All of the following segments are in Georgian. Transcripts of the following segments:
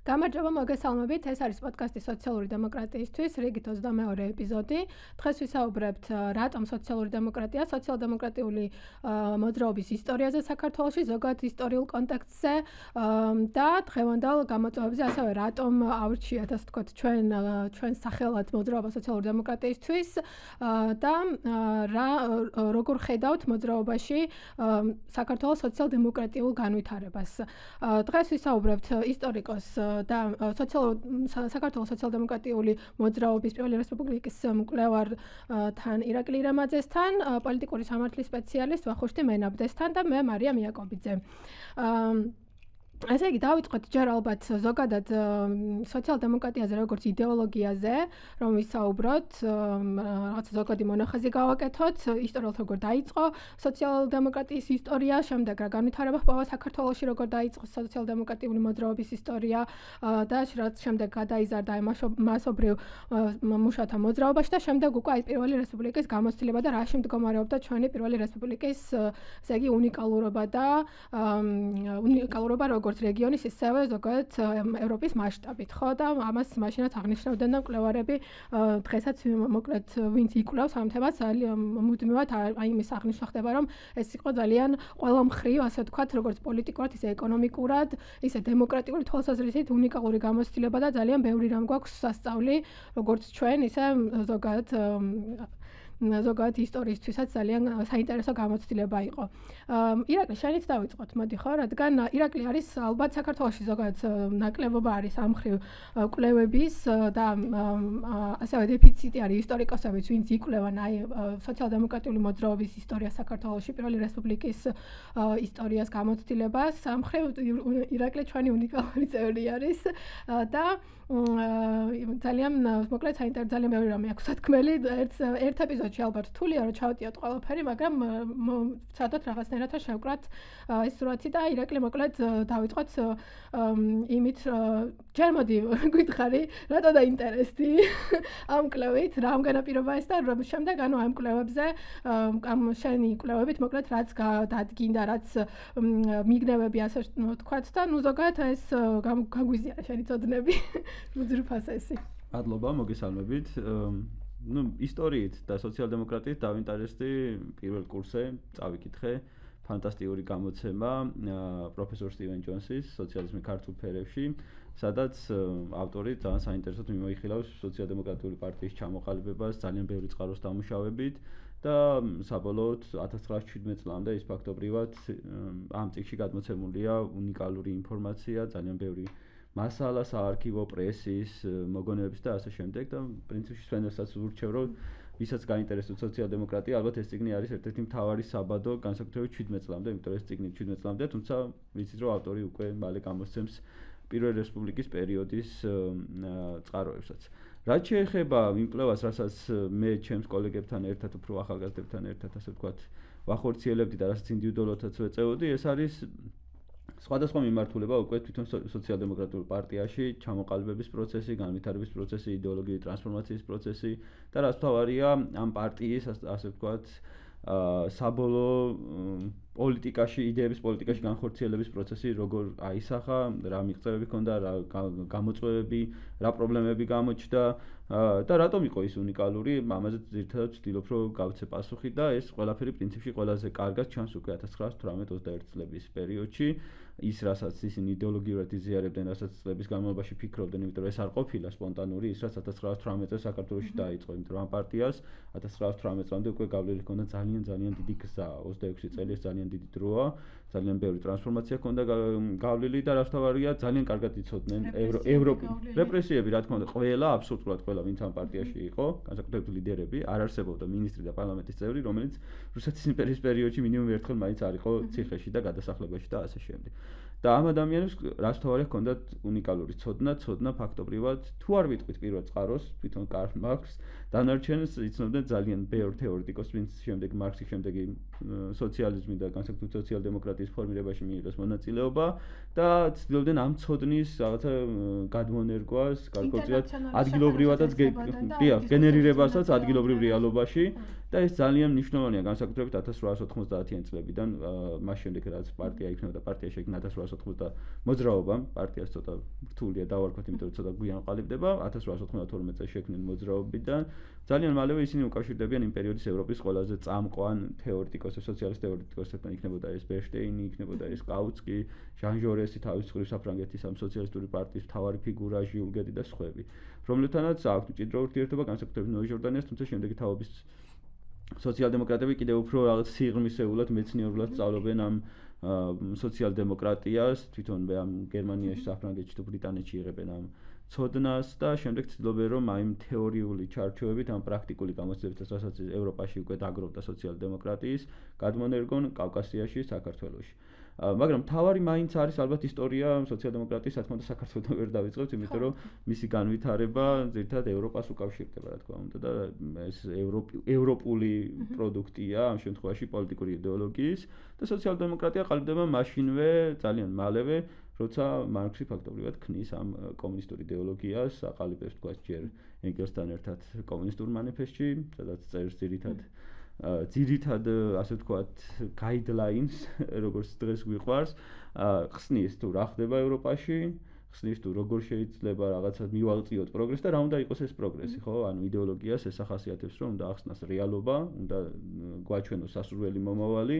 გამარჯობა, მოგესალმებით. ეს არის პოდკასტი სოციალური დემოკრატიისთვის, რიგით 22 ეპიზოდი. დღეს ვისაუბრებთ რატომ სოციალური დემოკრატია, სოციალ-დემოკრატიული მოძრაობის ისტორიაზე საქართველოში, ზოგადად ისტორიულ კონტექსტზე და დღევანდელ გამოწვევებზე, ასევე რატომ ავრჩიათ, ასე ვთქვათ, ჩვენ სახელად მოძრაობა სოციალური დემოკრატიისთვის და როგორ ხედავთ მოძრაობაში საქართველოს სოციალ-დემოკრატიულ განვითარებას. დღეს ვისაუბრებთ ისტორიკოს და საქართველოს სოციალ-დემოკრატიული მოძრაობის პირველი რესპუბლიკის მკვლევართან ირაკლი ირემაძესთან, პოლიტიკური სამართლის სპეციალისტ ვახუშტი მენაბდესთან და მე მარია მიაკობიძე. ესე იგი, დავიწყოთ ჯერ ალბათ ზოგადად სოციალ-დემოკრატიაზე როგორც იდეოლოგიაზე, რომ ვისაუბროთ, რაღაცა ზოგადი მონახაზი გავაკეთოთ, ისტორიულად როგორ დაიწყო სოციალ-დემოკრატიის ისტორია, შემდეგ რა განვითარება ხდება საქართველოში, როგორ დაიწყო სოციალ-დემოკრატიული მოძრაობის ისტორია და რაც შემდეგ გადაიზარდა მასობრივ მუშათა მოძრაობაში და შემდეგ უკვე აი პირველი რესპუბლიკის გამოცდილება და რაში მდგომარეობდა ჩვენი პირველი რესპუბლიკის, ესე იგი, უნიკალურობა როგორც რეგიონის, ისევე ზოგადად ევროპის მასშტაბით, ხო და ამას მაშინაც აღნიშნავდნენ მკვლევარები, დღესაც მოკლედ ვინც იკვლევს ამ თემას, მუდმივად აი იმის აღნიშვნა ხდება, რომ ეს იყო ძალიან ყველამხრივ, ასე ვთქვათ, როგორც პოლიტიკურად, ისე ეკონომიკურად, ისე დემოკრატიული თვალსაზრისით უნიკალური გამოცდილება და ძალიან ბევრი რამ გვაქვს სასწავლი, როგორც ჩვენ, ისე ზოგადად ისტორიისთვისაც ძალიან საინტერესო გამოცდილება იყო. ირაკლი, შენით დავიწყოთ, მოდი ხო, რადგან ირაკლი არის ალბათ საქართველოში ზოგადად ნაკლებობა არის ამ მხრივ კვლევების და ასევე დეფიციტი არის ისტორიკოსებიც, ვინც იკვლევენ აი სოციალ-დემოკრატიული მოძრაობის ისტორია საქართველოში, პირველი რესპუბლიკის ისტორიას გამოცდილებას. ამ მხრივ ირაკლი ჩვენი უნიკალური წევრი არის და ძალიან მოკლედ საინტერესო ძალიან ბევრი რამე აქვს სათქმელი. ერთ ეპიზოდში ალბათ რთულია რომ ჩავტიოთ ყველაფერი, მაგრამ ვცადოთ რაღაცნაირად შევკრათ ეს სურათი და ირაკლი მოკლედ დავიწყოთ იმით, ჯერ მოდი გითხარი, რატო დაინტერესდი ამ კვლევით, რა ამ განაპირობა ეს და შემდეგ ამ კვლევებზე, ამ შენი კვლევებით მოკლედ რაც დადგინდა, რაც მიგნებები ასე ვთქვათ და ნუ ზოგადად ეს გაგვიზიარა შენი წოდნები. უძრფასესი. მადლობა, მოგესალმებით. ისტორიით და სოციალ-დემოკრატიით დავინტერესდი პირველ კურსზე, წავიკითხე ფანტასტიკური გამოცემა პროფესორ სტივენ ჯონსის სოციალიზმი ქართულ ფერებში, სადაც ავტორი ძალიან საინტერესოდ მიმოიხილავს სოციალ-დემოკრატიული პარტიის ჩამოყალიბებას ძალიან ბევრი წყაროს დამუშავებით და საბოლოოდ 1917 წლამდე ის ფაქტობრივად ამ წიგნში გადმოცემულია უნიკალური ინფორმაცია, ძალიან ბევრი მასალა საარქივო პრესის მოგონებების და ასე შემდეგ და პრინციპში სვენელსაც ვურჩევ რომ ვისაც გაინტერესებს სოციალ-დემოკრატია, ალბათ ეს წიგნი არის ერთ-ერთი მთავარი საბადო განსაკუთრებით 17 წლამდე, იმიტომ რომ ეს წიგნი 17 წლამდე, თუმცა ვიცით რომ ავტორი უკვე მალე გამოსცემს პირველი რესპუბლიკის პერიოდის წყაროებსაც. რაც შეეხება იმ კვლევას, რასაც მე ჩემს კოლეგებთან ერთად, უფრო ახალგაზრდებთან ერთად, ასე ვთქვათ, ვახორციელებდი და რასაც ინდივიდუალურადაც ვეწეოდი, ეს არის სხვადასხვა მიმართულება უკვე თვითონ სოციალ-დემოკრატიულ პარტიაში ჩამოყალიბების პროცესი, განვითარების პროცესი, იდეოლოგიური ტრანსფორმაციის პროცესი და რაც თავარია ამ პარტიის, ასე ვთქვათ, საბოლოო პოლიტიკაში, იდეების პოლიტიკაში განხორციელების პროცესი როგორ აისახა, რა მიღწევები ჰქონდა, რა გამოწვევები, რა პრობლემები გამოჩნდა და რატომ იყო ის უნიკალური, ამაზე ძირითადად ვცდილობ რომ გავცე პასუხი და ეს ყველაფერი პრინციპში ყველაზე კარგად ჩანს უკვე 1918-21 წლების პერიოდში. ის რასაც ისინი იდეოლოგიურად იზიარებდნენ, რასაც წლების განმავლობაში ფიქრობდნენ, იმიტომ რომ ეს არ ყოფილა სპონტანური, ის რაც 1918 წელს საქართველოში დაიწყო, იმიტომ რომ ამ პარტიას 1918 წლამდე უკვე გავლილი ჰქონდა ძალიან დიდი გზა, 26 წელი ეს ძალიან დიდი დროა, ძალიან ბევრი ტრანსფორმაცია ჰქონდა გავლილი და რაც თავარია ძალიან კარგად იცოდნენ ევროპის რეპრესიები, რა თქმა უნდა, ყველა აბსოლუტურად ყველა ვინც ამ პარტიაში იყო, განსაკუთრებით ლიდერები, არ არსებობდა მინისტრი და პარლამენტის წევრი, რომელიც რუსეთის იმპერიის პერიოდში მინიმუმ ერთხელ მაინც არ იყო ციხეში და გადასახლებაში და ასე შემდეგ. და ამ ადამიანებს რაც თავარია ჰქონდათ უნიკალური ცოდნა ფაქტობრივად თუ არ ვიტყვით პირველ წყაროს თვითონ კარლ მარქსს დანარჩენს იცნობდნენ ძალიან ბევრ თეორეტიკოსს ვინც შემდეგ მარქსის შემდეგი სოციალიზმი და განსაკუთრებით სოციალ-დემოკრატიის ფორმირებაში მიიღეს მონაწილეობა და ცდილობდნენ ამ ცოდნის რაღაცა გადმონერგვას, გარკვეულწილად ადგილობრივადაც გენერირებასაც ადგილობრივ რეალობაში და ეს ძალიან მნიშვნელოვანია განსაკუთრებით 1890-იან წლებიდან, მას შემდეგ რაც პარტია იქნება და პარტია შეიქმნა 1890 მოძრაობამ, პარტიას ცოტა რთულია დავარქვათ, იმიტომ რომ ცოტა გვიან ყალიბდება, 1892 წელს შექმნილ მოძრაობიდან ძალიან მალევე ისინი უკავშირდებიან იმ პერიოდის ევროპის ყველაზე წამყვან თეორეტიკოსებს, სოციალისტ თეორეტიკოსებთან, იქნებოდა ეს ბერშტეინი, იქნებოდა ეს კაუცკი, ჟან ჟორესი, თავის მხრივ საფრანგეთის ამ სოციალისტური პარტიის მთავარი ფიგურა, ჟიულ გედი და სხვები, რომლითანაც აქვთ მჭიდრო ურთიერთობა განსაკუთრებით ნოე ჟორდანიას, თუმცა შემდეგი თაობის სოციალ-დემოკრატები კიდევ უფრო რაღაც სიღრმისეულად, მეცნიერულად სწავლობენ ამ სოციალ-დემოკრატიას, თვითონ ამ გერმანიაში, საფრანგეთში თუ ბრიტანეთში იღებენ ამ ცოდნას და შემდეგ ცდილობენ რომ აი თეორიული ჩარჩოებით, ამ პრაქტიკული გამოცდილებით, რასაც ევროპაში უკვე დაგროვდა სოციალ-დემოკრატიის, გადმონერგონ კავკასიაში, საქართველოში. მაგრამ თავარი მაინც არის ალბათ ისტორია სოციალ-დემოკრატიის, რა თქმა უნდა, საქართველოსთან ვერ დავიწყებთ, იმიტომ რომ მისი განვითარება ძირითადად ევროპას უკავშირდება, რა თქმა უნდა, და ეს ევროპული პროდუქტია, ამ შემთხვევაში პოლიტიკური იდეოლოგიის და სოციალ-დემოკრატია ყალიბდება მაშინვე, ძალიან მალევე, როცა მარქსი ფაქტობრივად ქმნის ამ კომუნისტურ იდეოლოგიას, აყალიბებს თქვა ჯერ ენგელსთან ერთად კომუნისტურ მანიფესტში, სადაც წერს ძირითად ასე ვთქვათ guidelines, როგორც დღეს გვიყვარს, ხსნის თუ რა ხდება ევროპაში, ხსნის თუ როგორ შეიძლება რაღაცა მივაღწიოთ პროგრესს და რა უნდა იყოს ეს პროგრესი, ხო? ანუ იდეოლოგიას ეს ახასიათებს, რომ უნდა ახსნას რეალობა, უნდა გვაჩვენოს სასურველი მომავალი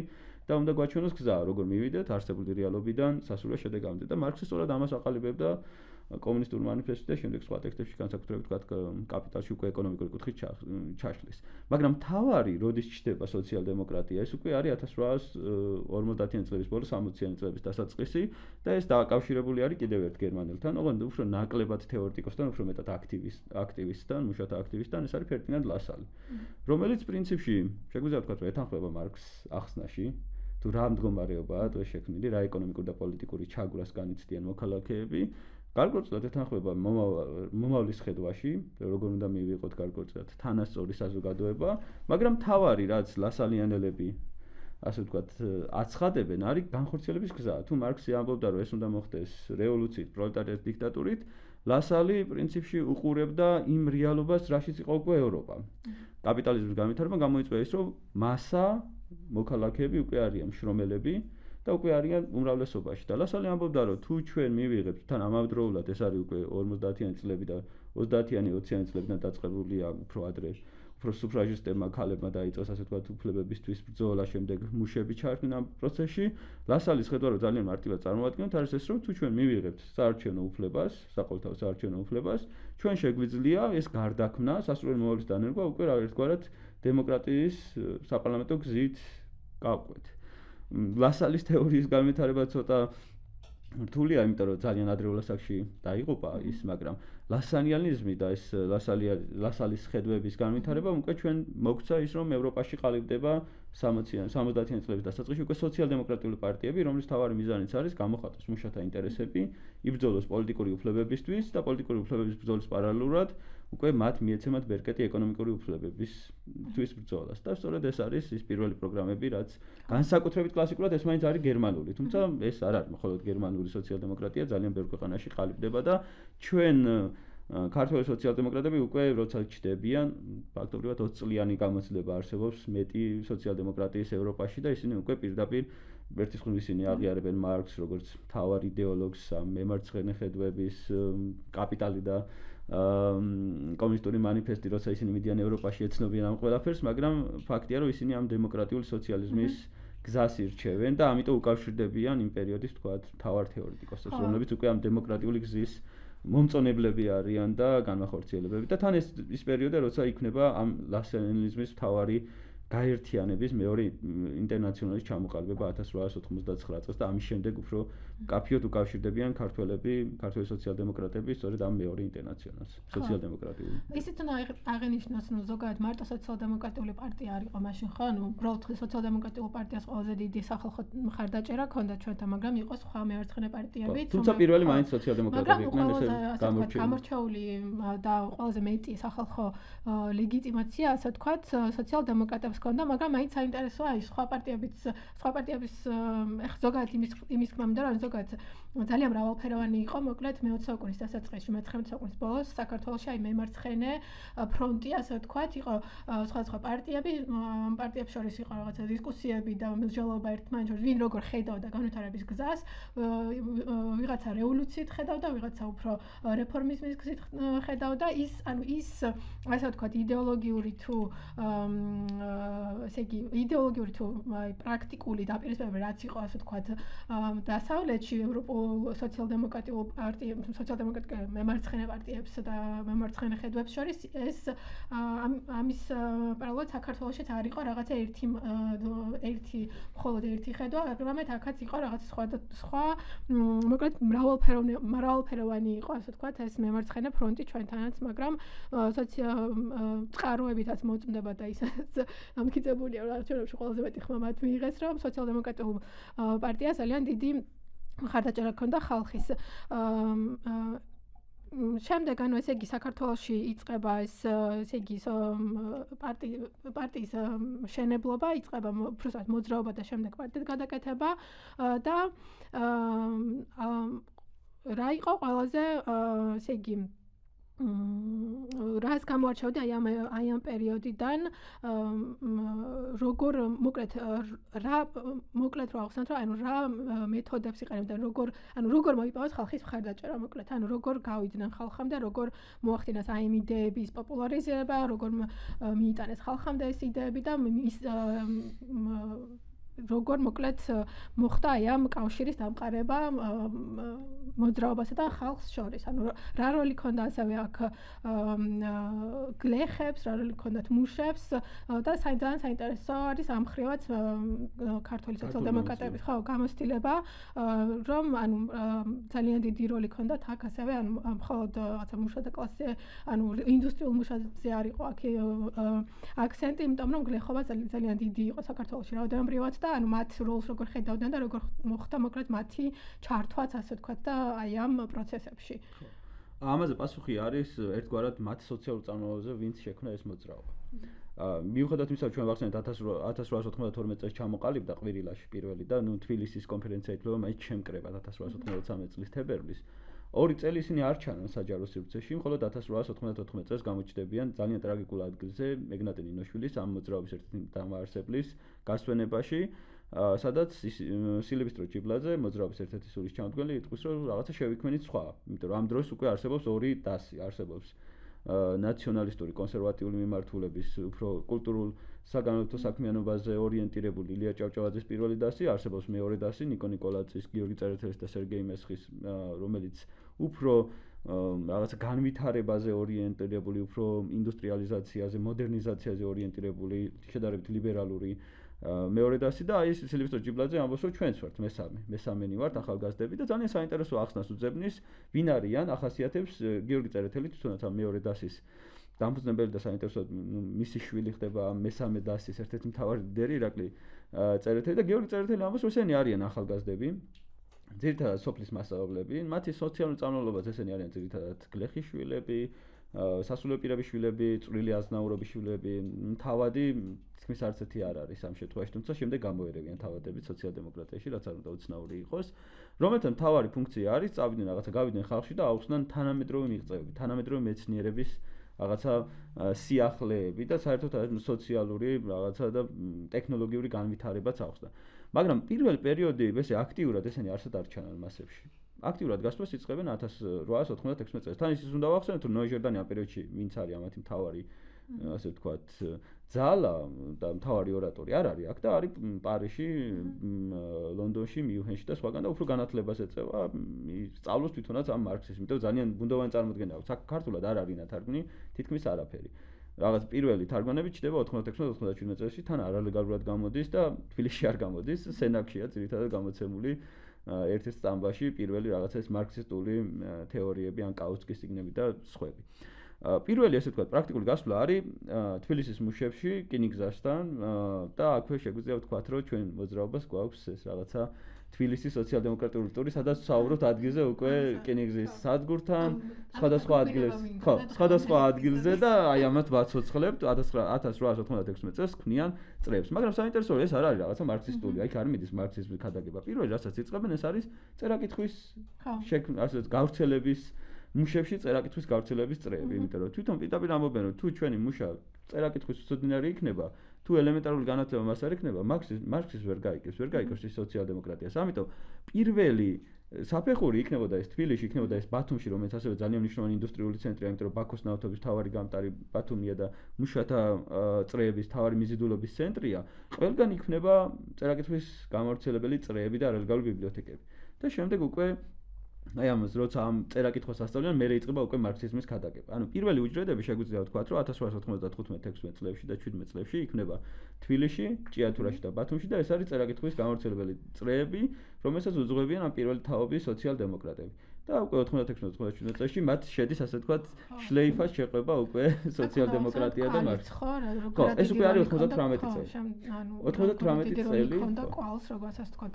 და უნდა გვაჩვენოს გზა, როგორ მივიდეთ არსებული რეალობიდან სასურველ შედეგამდე და მარქსი სწორად ამას აყალიბებდა კომუნისტურ მანიფესტში და შემდეგ სხვა ტექსტებში განსაკუთრებით ვთქვათ კაპიტალში უკვე ეკონომიკური კუთხით ჩაშლის. მაგრამ თავარი, როდის ჩნდება სოციალ-დემოკრატია, ეს უკვე არის 1850-იან წლების ბოლოს, 60-იან წლების დასაწყისი და ეს დააკავშირებული არის კიდევ ერთ გერმანელთან, ოღონდ უფრო ნაკლებად თეორეტიკოსთან, უფრო მეტად აქტივისტთან, მუშათა აქტივისტთან, ეს არის ფერდინანდ ლასალი, რომელიც პრინციპში შეგვიძლია ვთქვათ, რომ ეთანხმება მარქსს ახსნაში, თუ რა მდგომარეობაა დღეს შექმნილი, რა ეკონომიკური და პოლიტიკური ჩაგვრას განიცდიან მოქალაქეები. გარკვეულწილად ეთანხმება მომავლის ხედვაში, როგორ უნდა მივიღოთ გარკვეულწილად თანასწორი საზოგადოება, მაგრამ თავარი, რაც ლასალიანელები, ასე ვთქვათ, აცხადებენ, არის განხორციელების გზა. თუ მარქსი ამბობდა, რომ ეს უნდა მოხდეს რევოლუციით, პროლეტარიატის დიქტატურით, ლასალი პრინციპში უყურებდა იმ რეალობას, რაშიც იყო უკვე ევროპა. კაპიტალიზმის განვითარება გამოიწვია ის, რომ მასა მოქალაქეები უკვე არიან შრომელები და უკვე არიან უმრავლესობაში და ლასალი ამბობდა, რომ თუ ჩვენ მივიღებთ თან ამავდროულად, ეს არის უკვე 50-იანი წლები და 30-იანი 20-იანი წლებიდან დაწყებულია უფრო ადრე, უფრო სუფრაჟისტებმა ქალებმა დაიწყეს ასე ვთქვათ უფლებებისთვის ბრძოლა, შემდეგ მუშები ჩაერთნენ ამ პროცესში. ლასალის ხედვა რომ ძალიან მარტივად წარმოადგენთ, არის ეს, რომ თუ ჩვენ მივიღებთ საარჩევნო უფლებას, საყოველთაო საარჩევნო უფლებას, ჩვენ შეგვიძლია ეს გარდაქმნა, სასურველი მომავლის დანერგვა უკვე ერთგვარად დემოკრატიის საპარლამენტო გზით გავყვეთ. ლასალის თეორიის განვითარება ცოტა რთულია, იმიტომ რომ ძალიან ადრეულ ასაკში დაიღუპა ის, მაგრამ ლასალიანიზმი და ეს ლასალის ხედვების განვითარება უკვე ჩვენ მოგცა ის, რომ ევროპაში ყალიბდება 60-იანი წლების დასაწყისში უკვე სოციალ-დემოკრატიული პარტიები, რომლის მთავარი მიზანიც არის გამოხატოს მუშათა ინტერესები, იბრძოლოს პოლიტიკური უფლებებისთვის და პოლიტიკური უფლებების ბრძოლის პარალელურად უკვე მათ მიეცემათ ბერკეტი ეკონომიკური უფლებებისთვის ბრძოლას. და სწორედ ეს არის ის პირველი პროგრამები, რაც განსაკუთრებით კლასიკურად ეს მაინც არის გერმანული, თუმცა ეს არ არის მხოლოდ გერმანული სოციალ-დემოკრატია, ძალიან ბევრ ქვეყანაში ყალიბდება და ჩვენ ქართველი სოციალ-დემოკრატები უკვე როცა ჩდებიან, ფაქტობრივად 20 წლიანი გამოცდილება არსებობს მეტი სოციალ-დემოკრატიის ევროპაში და ისინი უკვე პირდაპირ ერთის მხრივ ისინი აღიარებენ მარქსს როგორც მთავარ იდეოლოგს მემარცხენე ხედვების კაპიტალი და კომუნისტური მანიფესტი, როცა ისინი მიდიან ევროპაში ეცნობიან ამ ყველაფერს, მაგრამ ფაქტია, რომ ისინი ამ დემოკრატიული სოციალიზმის გზას ირჩევენ და ამიტომ უკავშირდებიან იმ პერიოდის თქვათ მთავარ თეორეტიკოსებს, რომლებიც უკვე ამ დემოკრატიული გზის მომწონებლები არიან და განმახორციელებები და თან ის პერიოდი, როცა იქნება ამ ლასალიანიზმის მთავარი გაერთიანების მეორე ინტერნაციონალის ჩამოყალიბება 1899 წელს და ამის შემდეგ უფრო კაფიოდ უკავშირდებიან ქართველები, ქართველი სოციალ-დემოკრატები, სწორედ ამ მეორე ინტერნაციონალს, სოციალ-დემოკრატიული. ისიც უნდა აღენიშნოს, რომ ზოგადად მარტო სოციალ-დემოკრატიული პარტია არ იყო მაშინ, ხო? ანუ უბრალოდ სოციალ-დემოკრატიულ პარტიას ყველაზე დიდი სახალხო მხარდაჭერა ჰქონდა ჩვენთან, მაგრამ იყო სხვა მეარცხენე პარტიებიც. თუმცა პირველი მაინც სოციალ-დემოკრატები იყვნენ, ესე გამორჩეული და ყველაზე მეტი სახალხო ლეგიტიმაცია, ასე ვთქვათ, სოციალ-დემოკრატებს ჰქონდა, მაგრამ მაინც საინტერესოა ის სხვა პარტიების ეხლა ზოგადად იმის თქმა მინდა, რომ ზოგადად ძალიან მრავალფეროვანი იყო, მოკლედ მე-20 საუკუნის დასაწყისში, მე-19 საუკუნის ბოლოს საქართველოში აი მემარცხენე ფრონტი, ასე ვთქვათ, იყო სხვადასხვა პარტიებს შორის იყო რაღაცა დისკუსიები და მსჯელობა ერთმანეთს, ვინ როგორ ხედავდა განვითარების გზას, ვიღაცა რევოლუციით ხედავდა, ვიღაცა უფრო რეფორმიზმის გზით ხედავდა, ის ასე ვთქვათ, იდეოლოგიური თუ ესე იგი იდეოლოგიური თუ პრაქტიკული დაპირისპირება რაც იყო, ასე ვთქვათ, დასავლეთში ევროპულ სოციალ-დემოკრატიულ მემარცხენე პარტიებს და მემარცხენე ხედვებს შორის ეს ამის პარალელურად საქართველოშიც არ იყო რაღაცა მხოლოდ ერთი ხედვა, რამეთ აქაც იყო რაღაც სხვა მოკლედ მრავალფეროვანი იყო, ასე ვთქვათ, ეს მემარცხენე ფრონტი ჩვენთანაც, მაგრამ წყაროებითაც მოწმდება და ისაც ამკიცებულია, რომ არჩევნებში ყველაზე მეტი ხმა მათ მიიღეს, რომ სოციალ-დემოკრატიულ პარტიას ძალიან დიდი მხარდაჭერა ჰქონდა ხალხის. შემდეგ ესე იგი საქართველოში იწყება ესე იგი პარტიის შენებლობა, იწყება უბრალოდ მოძრაობა და შემდეგ პარტიად გადაკეთება და რა იყო ყველაზე ესე იგი რას გამოარჩევდა აი ამ პერიოდიდან როგორ მოკლედ რა ახსენოთ რომ რა მეთოდებს იყენებდნენ როგორ მოიპოვეს ხალხის მხარდაჭერა მოკლედ როგორ გავიდნენ ხალხამდე როგორ მოახდინეს აი ამ იდეების პოპულარიზება როგორ მიიტანეს ხალხამდე ეს იდეები და როგორ მოკლედ მოხდა აი ამ კავშირის დამყარება მოძრაობასა და ხალხს შორის. რა როლი ჰქონდა ასევე აქ გლეხებს, რა როლი ჰქონდათ მუშებს და ძალიან საინტერესო არის ამ ხრივაც ქართული სოციალ-დემოკრატების გამოცდილება, რომ ძალიან დიდი როლი ჰქონდათ აქ ასევე მხოლოდ რაღაცა მუშათა კლასზე, ინდუსტრიულ მუშაზე არ იყო აქ აქცენტი, იმიტომ რომ გლეხობა ძალიან დიდი იყო საქართველოში რაოდენობრივად და მათ როლს როგორ ხედავდნენ და როგორ მოხდა მოკლედ მათი ჩართვაც ასე ვთქვათ და აი ამ პროცესებში. ამაზე პასუხი არის ერთგვარად მათ სოციალურ წარმოებაზე, ვინც შექმნა ეს მოძრაობა. მიუხედავად იმისა, რომ ჩვენ ვახსენეთ 1892 წელს ჩამოყალიბდა ყვირილაში პირველი და თბილისის კონფერენცია ითვლება მაინც შემკრებად 1893 წლის თებერვლის. 2 წელი ისინი არ ჩანან საჯარო სივრცეში, მხოლოდ 1894 წელს გამოჩნდებიან ძალიან ტრაგიკულ ადგილზე მეგნატე ნინოშვილის ამ მოძრაობის ერთ-ერთი დამაარსებლის გასვენებაში, სადაც სილვესტრო ჭიბლაძე მოძრაობის ერთ-ერთი სულის ჩამდგმელი იტყვის, რომ რაღაცა შევიქმნით სხვა, იმიტომ რომ ამ დროს უკვე არსებობს ორი დასი, არსებობს ნაციონალისტური კონსერვატიული მიმართულების უფრო კულტურულ საგანმანათლებლო საქმიანობაზე ორიენტირებული ილია ჭავჭავაძის პირველი დასი, არსებობს მეორე დასი ნიკო ნიკოლაძის, გიორგი წერეთელის და სერგეი მესხის, რომელიც უფრო რაღაცა განვითარებაზე ორიენტირებული, უფრო ინდუსტრიალიზაციაზე, მოდერნიზაციაზე ორიენტირებული, შედარებით ლიბერალური მეორე დასი და აი სილვესტრო ჭიბლაძე ამბობს, რომ ჩვენც ვართ მესამენი ვართ ახალგაზრდები და ძალიან საინტერესო ახსნას უძებნის, ვინ არიან, ახასიათებს გიორგი წერეთელი თვითონაც ამ მეორე დასის დამფუძნებელი და საინტერესო მისი შვილი ხდება მესამე დასის ერთ-ერთი მთავარი ლიდერი ირაკლი წერეთელი და გიორგი წერეთელი ამბობს, რომ ესენი არიან ახალგაზრდები, ძირითადად სოფლის მასწავლებლები, მათი სოციალური წარმომავლობაც ესენი არიან ძირითადად გლეხის შვილები, სასულიერო პირების შვილები, წვრილი აზნაურობის შვილები, თავადი თქმის არც ერთი არ არის ამ შემთხვევაში, თუმცა შემდეგ გამოერევიან თავადებით სოციალ-დემოკრატიაში, რაც არ უნდა უცნაური იყოს, რომელთა მთავარი ფუნქცია არის წავიდნენ რაღაცა გავიდნენ ხალხში და აუხსნან თანამედროვე მიღწევები, თანამედროვე მეცნიერების რაღაცა სიახლეები და საერთოდ სოციალური რაღაცა და ტექნოლოგიური განვითარებაც აუხსნა. მაგრამ პირველი პერიოდი ესე აქტიურად ესენი არსად არ ჩანან მასებში. აქტიურად გასვლას იწყებენ 1896 წელს. თან ისიც უნდა ვახსენოთ, რომ ნოე-ჟორდანი ამ პერიოდში ვინც არის ამათი მთავარი ასე ვთქვათ ძალა და მთავარი ორატორი არ არის აქ და არის პარიზში, ლონდონში, მიუნხენში და სხვაგან და უფრო განათლებას ეწევა, სწავლობს თვითონაც ამ მარქსიზმს, იმიტომ ძალიან ბუნდოვანი წარმოდგენა აქვს. აქ ქართულად არ არის ნათარგმნი, თითქმის არაფერი. რაღაც პირველი თარგმანები ჩდება 96-97 წელს, თან არალეგალურად გამოდის და თბილისში არ გამოდის, სენაკშია ძირითადად გამოცემული ერთ-ერთ სტამბაში პირველი რაღაცა ეს მარქსისტული თეორიები ან კაუსკის სიგნები და სხვები. პირველი ესე ვთქვათ პრაქტიკული გასვლა არის თბილისის მუშებში, რკინიგზასთან და აქვე შეგვიძლია ვთქვათ, რომ ჩვენ მოძრაობას გვაქვს ეს რაღაცა თბილისის სოციალ-დემოკრატიული ტური, სადაც ვსაუბრობთ ადგილზე უკვე რკინიგზის სადგურთან, სხვადასხვა ადგილებს, ხო, სხვადასხვა ადგილზე და აი ამათ ვაცოცხლებთ 1896 წელს ქმნიან წრეებს. მაგრამ საინტერესოა ეს არ არის რაღაცა მარქსისტული, აი არ მიდის მარქსიზმის ქადაგება. პირველი რასაც იწყებენ ეს არის წერა-კითხვის შექმნა, ასე გავრცელების მუშებში წერა-კითხვის გავრცელების წრეები, იმიტომ რომ თვითონ პირდაპირ ამბობენ რომ თუ ჩვენი მუშა წერა-კითხვის უცოდინარი იქნება, თუ ელემენტარული განათლება მას არ იქნება, მარქსიზმს ვერ გაიგებს ის სოციალ-დემოკრატიას. ამიტომ პირველი საფეხური იქნებოდა ეს თბილისში, იქნებოდა ეს ბათუმში, რომელიც ასევე ძალიან მნიშვნელოვანი ინდუსტრიული ცენტრია, იმიტომ რომ ბაქოს ნავთობის მთავარი გამტარი ბათუმია და მუშათა წრეების მთავარი მიზიდულობის ცენტრია. ყველგან იქნება წერა-კითხვის გამავრცელებელი წრეები და არალეგალური ბიბლიოთეკები. და შემდეგ უკვე აი ამას როცა ამ წერა-კითხვას ასწავლიან, მერე იწყება უკვე მარქსიზმის ქადაგება. ანუ პირველი უჯრედები შეგვიძლია ვთქვათ, რომ 1895-16 წლებში და 17 წლებში იქნება თბილისში, ჭიათურაში და ბათუმში და ეს არის წერა-კითხვის გამავრცელებელი წრეები, რომელსაც უძღვებიან ამ პირველი თაობის სოციალ-დემოკრატები. და უკვე 96-97 წელში მათ შედის ასე ვთქვათ შლეიფას შეყვება უკვე სოციალ-დემოკრატია და მარქსიზმი. ხო, ეს უკვე არის 98 წელი. 98 წელი. და ყვალს როგორც ასე ვთქვათ,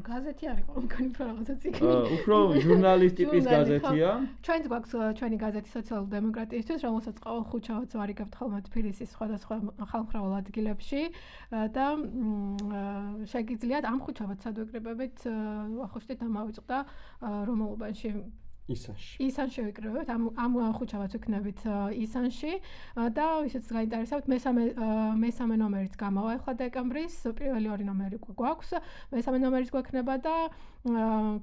გაზეთი არის ყველგან უფრო რაღაცა წიგნი. უფრო ჟურნალის ტიპის გაზეთია. ჩვენც გვაქვს ჩვენი გაზეთი სოციალ-დემოკრატიისთვის, რომელსაც ყოველ ხუთშაბათს ვარიგებთ ხოლმე თბილისის სხვადასხვა ხალხმრავალ ადგილებში და შეგიძლიათ ამ ხუთშაბათს ადვეკრიბებით ახუშტით ამავიწყდა რომელობაში ისანში ვიკრიბებთ ამ ხუთშაბათს ვიქნებით ისანში და ვისაც გაინტერესებთ მესამე ნომერიც გამოვა ახლა დეკემბრის პირველი ორი ნომერი გვაქვს მესამე ნომერიც გვექნება და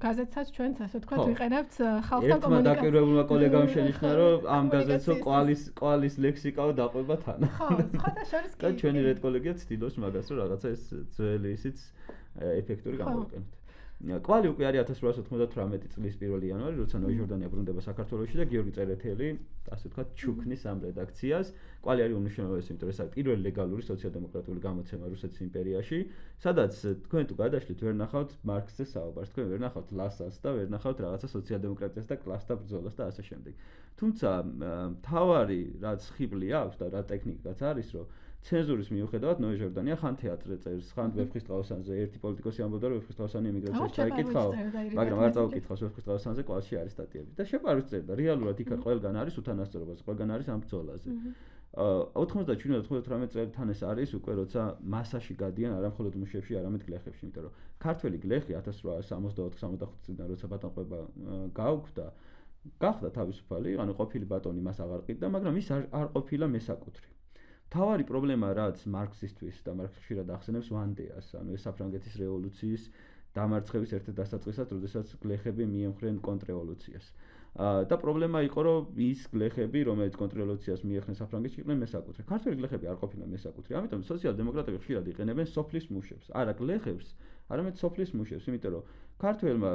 გაზეთსაც ჩვენც ასე ვთქვათ ვიყენებთ ხალხთან კომუნიკაციას. ერთმა დაკერებულმა კოლეგამ შენიშნა რომ ამ გაზეთსო კვალის ლექსიკაო დაყვება თან. ხო, სხვათა შორის კი. და ჩვენი რედკოლეგია ცდილობს მაგას რომ რაღაცა ეს ძველი ისიც ეფექტური გამოვიყენოთ. კვალი უკვე არის 1898 წლის 1 იანვარი, როცა ნოე ჟორდანია ბრუნდება საქართველოში და გიორგი წერეთელი, ასე ვთქვათ, ჩუქნის ამ რედაქციას. კვალი არის უმნიშვნელოვანესი, იმიტომ რომ ეს არის პირველი ლეგალური სოციალ-დემოკრატიული გამოცემა რუსეთის იმპერიაში, სადაც თქვენ თუ გადაშლით ვერ ნახავთ მარქსის საუბარს, თქვენ ვერ ნახავთ ლასას და ვერ ნახავთ რაღაცა სოციალ-დემოკრატიას და კლასთა ბრძოლას და ასე შემდეგ. თუმცა მთავარი რაც ხიბლი აქვს და რა ტექნიკაც არის, რომ ცენზურის მიუხედავად ნოე ჟორდანია ხან თეატრზე წერს, ხან ვეფხისტყაოსანზე, ერთი პოლიტიკოსი ამბობდა რომ ვეფხისტყაოსანი ემიგრაციაში ჩაიკითხაო, მაგრამ არ წაუკითხავს ვეფხისტყაოსანზე, კვალში არის სტატიები. და შეპარვის წერდა, რეალურად იქ ყველგან არის უთანასწორობაზე, ყველგან არის ამ ბრძოლაზე. 97-98 წლებთან ეს არის უკვე როცა მასაში გადიან არა მხოლოდ მუშებში, არამედ გლეხებში, იმიტომ რომ ქართველი გლეხი 1864-65 წლიდან როცა ბატონყება გაუქმდა, გახდა თავისუფალი, ანუ ყოფილი ბატონი მას აღარ ყიდდა, მაგრამ ის არ ყოფილა მესაკუთრი. თავარი პრობლემა რაც მარქსისტვის და მარქსი ხშირად ახსენებს ვანდეას, ანუ ეს საფრანგეთის რევოლუციის დამარცხების ერთ-ერთ დასაწყისად, როდესაც გლეხები მიემხრნენ კონტრრევოლუციას. და პრობლემა იყო, რომ ის გლეხები, რომელიც კონტრრევოლუციას მიეხნენ საფრანგეთში, იყვნენ მესაკუთრე. ქართველი გლეხები არ ყოფილან მესაკუთრე, ამიტომ სოციალ-დემოკრატები ხშირად იყენებენ სოფლის მუშებს, არა გლეხებს, არამედ სოფლის მუშებს, იმიტომ რომ ქართველმა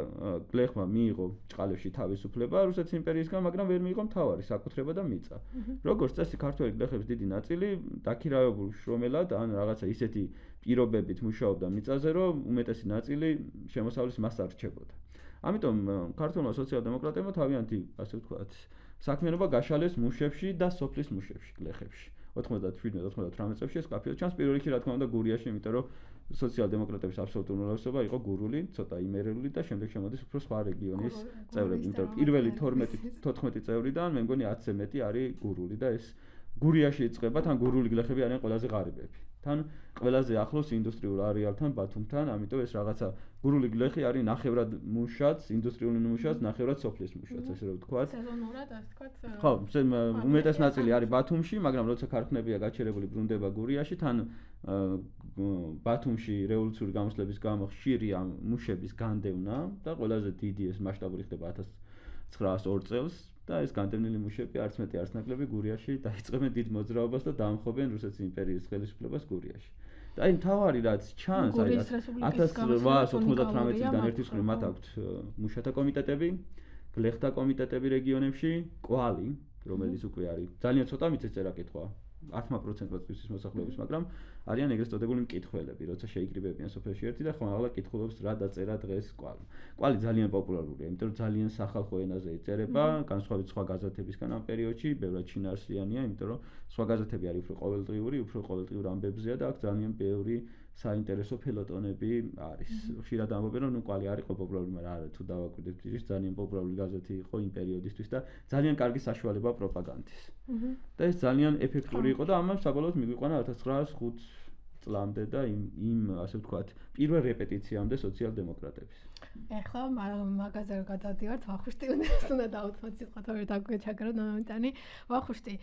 გლეხმა მიიღო ჭყალებში თავისუფლება რუსეთის იმპერიისგან, მაგრამ ვერ მიიღო მთავარი საკუთრება და მიწა. როგორც წესი, ქართველი გლეხების დიდი ნაწილი დაქირავებულ შრომელად ან რაღაცა ისეთი პირობებით მუშაობდა მიწაზე, რომ უმეტესი ნაწილი შემოსავლის მას არ რჩებოდა. ამიტომ ქართველმა სოციალ-დემოკრატებმა თავიანთი, ასე ვთქვათ, საქმიანობა გაშალეს მუშებში და სოფლის მუშებში, გლეხებში. 97-98 წლებში ეს კაფეო ჩანს პირველ რიგში რა თქმა უნდა გურიაში, იმიტომ რომ სოციალ-დემოკრატების აბსოლუტური უმრავლესობა იყო გურული, ცოტა იმერელი და შემდეგ შემოდის უფრო სხვა რეგიონის წევრები, იმიტომ რომ პირველი 12-14 წევრიდან მე მგონი 10-ზე მეტი არის გურული და ეს გურიაში იწყება, თან გურული გლეხები არიან ყველაზე ღარიბები. თან ყველაზე ახლოს ინდუსტრიულ არეალთან, ბათუმთან, ამიტომ ეს რაღაცა გურული გლეხი არის ნახევრად მუშაც, ინდუსტრიული მუშაც, ნახევრად სოფლის მუშაც, ესე რომ ვთქვათ. სეზონურად, ასე ვთქვათ. ხო, უმეტეს ნაწილი არის ბათუმში, მაგრამ როცა ქარხნებია გაჩერებული ბრუნდება გურიაში, თან ბათუმში რევოლუციური გამოსვლების გამო ხშირია მუშების განდევნა და ყველაზე დიდი ეს მასშტაბური ხდება 1902 წელს. და ეს განდევნილი მუშები არც მეტი არც ნაკლები გურიაში დაიწყებენ დიდ მოძრაობას და დაამხობენ რუსეთის იმპერიის ხელისუფლებას გურიაში. და აი მთავარი რაც ჩანს, აი 1898 წლიდან ერთის მხრივ მათ აქვთ მუშათა კომიტეტები, გლეხთა კომიტეტები რეგიონებში, კვალი, რომელიც უკვე არის ძალიან ცოტა მიწის წერა-კითხვა, 10% წლის მოსახლეობის, მაგრამ არიან ეგრეთ წოდებული მკითხველები, როცა შეიკრიბებიან სოფელში ერთი და ხმალა კითხულობს რა დაწერა დღეს კვალი. კვალი ძალიან პოპულარულია, იმიტომ რომ ძალიან სახალხო ენაზე იწერება, განსხვავებით სხვა გაზეთებისგან ამ პერიოდში, ბევრად შინაარსიანია, იმიტომ რომ სხვა გაზეთები არის უფრო ყოველდღიური, უფრო ყოველდღიურ ამბებზეა და აქ ძალიან ბევრი საინტერესო ფელოტონები არის. ხშირად ამბობენ, რომ კვალი არ იყო პოპულარული, მაგრამ არა, თუ დავაკვირდეთ, ის ძალიან პოპულარული გაზეთი იყო იმ პერიოდისთვის და ძალიან კარგი საშუალება პროპაგანდის. და ეს ძალიან ეფექტური იყო და ამას საბოლოოდ მიგვიყვანა 1905 წლამდე და იმ ასე ვთქვათ, პირველ რეპეტიციამდე სოციალ-დემოკრატების. ეხლა მაგაზე არ გადავდივართ, ვახუშტი უნდა დავუთმოთ სიტყვა თავი დაგვეჩაგრო ნამიტანი. ვახუშტი,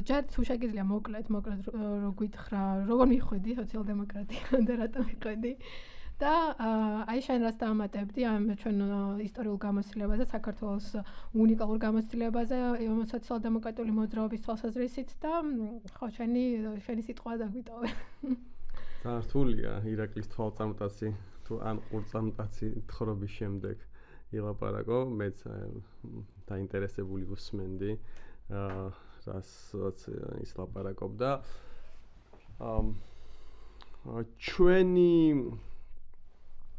ჯერ თუ შეგიძლია მოკლედ რო გითხრა, როგორ მიხვედი სოციალ-დემოკრატიამდე, რატომ მიხვედი? და აი შენ რას დაამატებდი ამ ჩვენ ისტორიულ გამოცდილებაზე, საქართველოს უნიკალურ გამოცდილებაზე სოციალ-დემოკრატიული მოძრაობის თვალსაზრისით და ხო შენი სიტყვა დაგვიტოვე. ძალიან რთულია ირაკლის თვალწამტაცი თუ ან ყურწამტაცი თხრობის შემდეგ ილაპარაკო, მეც დაინტერესებული ვუსმენდი რასაც ის ლაპარაკობდა. ჩვენი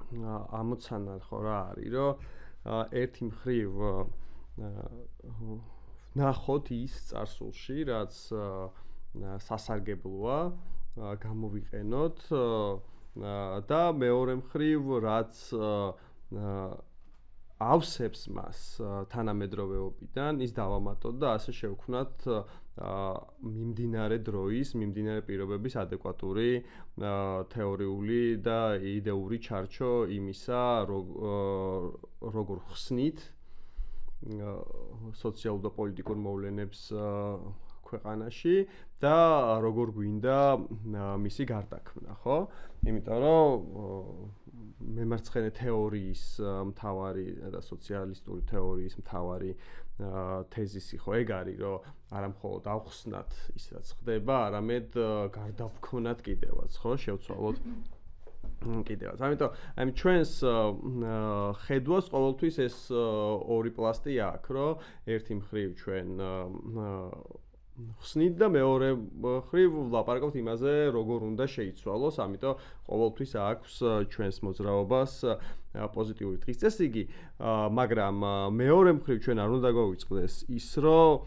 ამოცანა ხო რა არის, რომ ერთი მხრივ ნახოთ ის წარსულში, რაც სასარგებლოა, გამოვიყენოთ და მეორე მხრივ რაც ავსებს მას თანამედროვეობიდან, ის დავამატოთ და ასე შევქმნათ მიმდინარე დროის, მიმდინარე პირობების ადეკვატური თეორიული და იდეური ჩარჩო იმისა, როგორ ხსნით სოციალურ და პოლიტიკურ მოვლენებს ქვეყანაში და როგორ გვინდა მისი გარდაქმნა, ხო? იმიტომ რომ მემარცხენე თეორიის მთავარი და სოციალისტური თეორიის მთავარი თეზისი ხო ეგ არის, რომ არა მხოლოდ ავხსნათ ის რაც ხდება, არამედ გარდავქონათ კიდევაც, ხო, შევცვალოთ კიდევაც. ამიტომ აი ჩვენს ხედვას ყოველთვის ეს ორი პლასტი აქვს, რომ ერთი მხრივ ჩვენ ხსნით და მეორე მხრივ ვლაპარაკობთ იმაზე, როგორ უნდა შეიცვალოს, ამიტომ ყოველთვის აქვს ჩვენს მოძრაობას პოზიტიური დღის წესრიგი, მაგრამ მეორე მხრივ ჩვენ არ უნდა გვაუწყდეს ის, რომ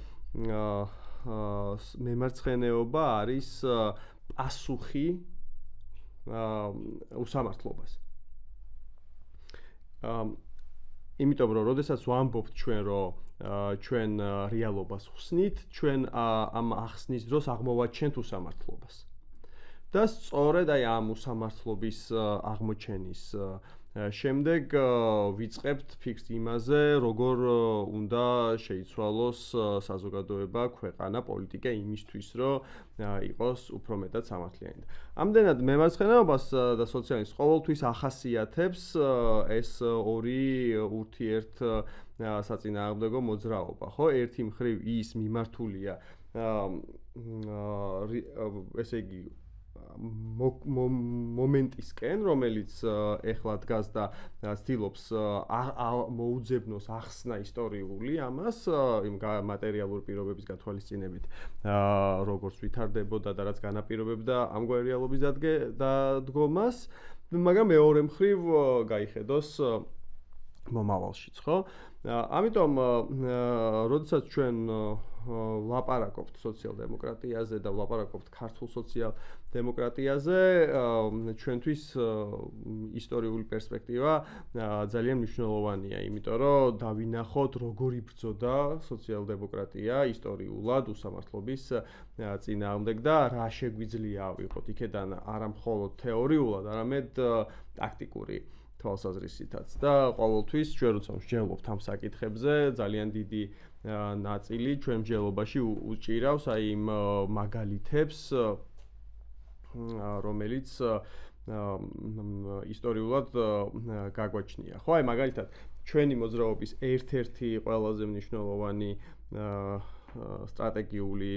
მემარცხენეობა არის პასუხი უსამართლობას. იმიტომ რომ როდესაც ვამბობთ ჩვენ რომ ჩვენ რეალობას ხსნით, ჩვენ ამ ახსნის დროს აღმოვაჩენთ უსამართლობას. და სწორედ აი ამ უსამართლობის აღმოჩენის შემდეგ ვიწყებთ ფიქრს იმაზე, როგორ უნდა შეიცვალოს საზოგადოება, ქვეყანა, პოლიტიკა იმისთვის, რომ იყოს უფრო მეტად სამართლიანი. ამდენად მემარცხენეობას და სოციალიზმს ყოველთვის ახასიათებს ეს ორი ურთიერთ საწინააღმდეგო მოძრაობა, ხო? ერთი მხრივ ის მიმართულია ესე იგი მომენტისკენ, რომელიც ეხლა დგას და ცდილობს მოუძებნოს ახსნა ისტორიული ამას, იმ მატერიალური პირობების გათვალისწინებით, როგორც ვითარდებოდა და რაც განაპირობებდა ამგვარი რეალობის დადგომას, მაგრამ მეორე მხრივ გაიხედოს მომავალშიც, ხო? ამიტომ როდესაც ჩვენ ვლაპარაკობთ სოციალ-დემოკრატიაზე და ვლაპარაკობთ ქართულ სოციალ-დემოკრატიაზე, ჩვენთვის ისტორიული პერსპექტივა ძალიან მნიშვნელოვანია, იმიტომ რომ დავინახოთ როგორ იბრძოდა სოციალ-დემოკრატია ისტორიულად უსამართლობის წინააღმდეგ და რა შეგვიძლია ავიღოთ იქედან არა მხოლოდ თეორიულად, არამედ ტაქტიკური თვალსაზრისითაც და ყოველთვის ჩვენ როცა მსჯელობთ ამ საკითხებზე ძალიან დიდი ნაწილი ჩვენ მსჯელობაში უჭირავს აი იმ მაგალითებს, რომელიც ისტორიულად გაგვაჩნია. ხო, აი მაგალითად ჩვენი მოძრაობის ერთ-ერთი ყველაზე მნიშვნელოვანი სტრატეგიული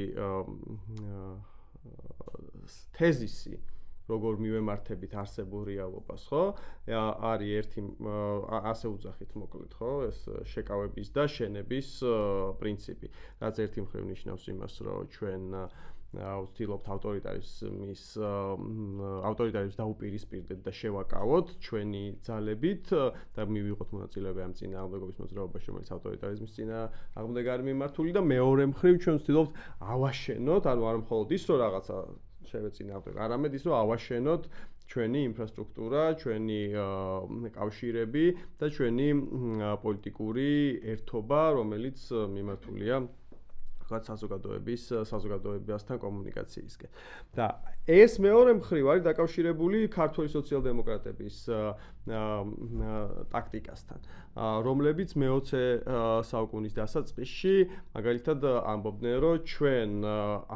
თეზისი როგორ მივემართებით არსებულ რეალობას, ხო? არის ერთი ასე უძახით მოკლედ, ხო? ეს შეკავების და შენების პრინციპი. რაც ერთი მხრივ ნიშნავს იმას, რომ ჩვენ ვცდილობთ ავტორიტარიზმს დაუპირისპირდეთ და შევაკავოთ ჩვენი ძალებით და მივიღოთ მონაწილეობა ამ წინააღმდეგობის მოძრაობაში, რომელიც ავტორიტარიზმის წინააღმდეგ არის მიმართული და მეორე მხრივ ჩვენ ვცდილობთ ავაშენოთ, ანუ არა მხოლოდ ის, რომ რაღაცა შევეწინააღმდეგოთ, არამედ ის, რომ ავაშენოთ ჩვენი ინფრასტრუქტურა, ჩვენი კავშირები და ჩვენი პოლიტიკური ერთობა, რომელიც მიმართულია საზოგადოებასთან კომუნიკაციისკენ. და ეს მეორე მხრივ არის დაკავშირებული ქართული სოციალ-დემოკრატების ტაქტიკასთან, რომლებიც მე-20 საუკუნის დასაწყისში მაგალითად ამბობდნენ, რომ ჩვენ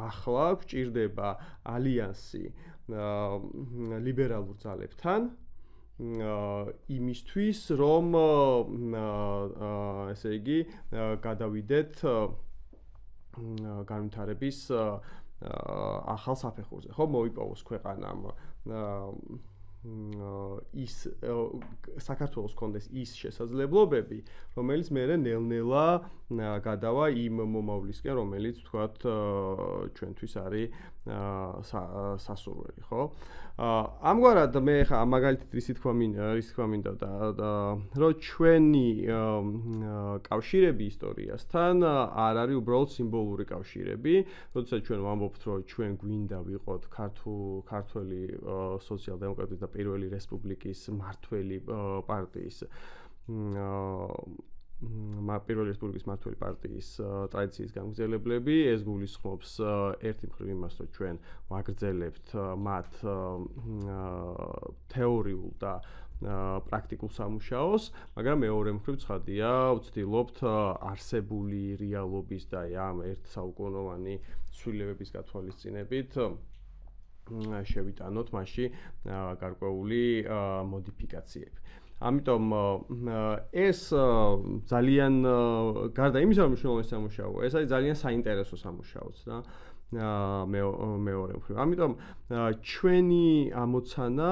ახლა გვჭირდება ალიანსი ლიბერალურ ძალებთან იმისთვის, რომ ესე იგი გადავიდეთ განვითარების ახალ საფეხურზე, ხო, მოიპოვოს ქვეყანამ ის საქართველოს კონდეს ის შესაძლებლობები, რომელიც მე ნელ-ნელა გადავა იმ მომავლისკენ, რომელიც თქვათ ჩვენთვის არის სასურველი, ხო? ამგვარად მე ხა მაგალითად ისი თქვა მინდა რომ ჩვენი კავშირები ისტორიასთან არ არის უბრალოდ სიმბოლური კავშირები, როდესაც ჩვენ ვამბობთ, რომ ჩვენ გვინდა ვიყოთ ქართველი სოციალ-დემოკრატიის და პირველი რესპუბლიკის მმართველი პარტიის პირველი რესპუბლიკის მმართველი პარტიის ტრადიციის გამგრძელებლები, ეს გულისხმობს ერთი მხრივ იმას, რომ ჩვენ ვაგრძელებთ მათ თეორიულ და პრაქტიკულ სამუშაოს, მაგრამ მეორე მხრივ ცხადია, ვცდილობთ არსებული რეალობის და ამ ერთსაუკუნოვანი ცვლილებების გათვალისწინებით შევიტანოთ მასში გარკვეული მოდიფიკაციები. ამიტომ ეს ძალიან გარდა იმისა, რომ მნიშვნელოვანი სამუშაოა, ეს არის ძალიან საინტერესო სამუშაოც და მეორე მხრივ. ამიტომ ჩვენი ამოცანა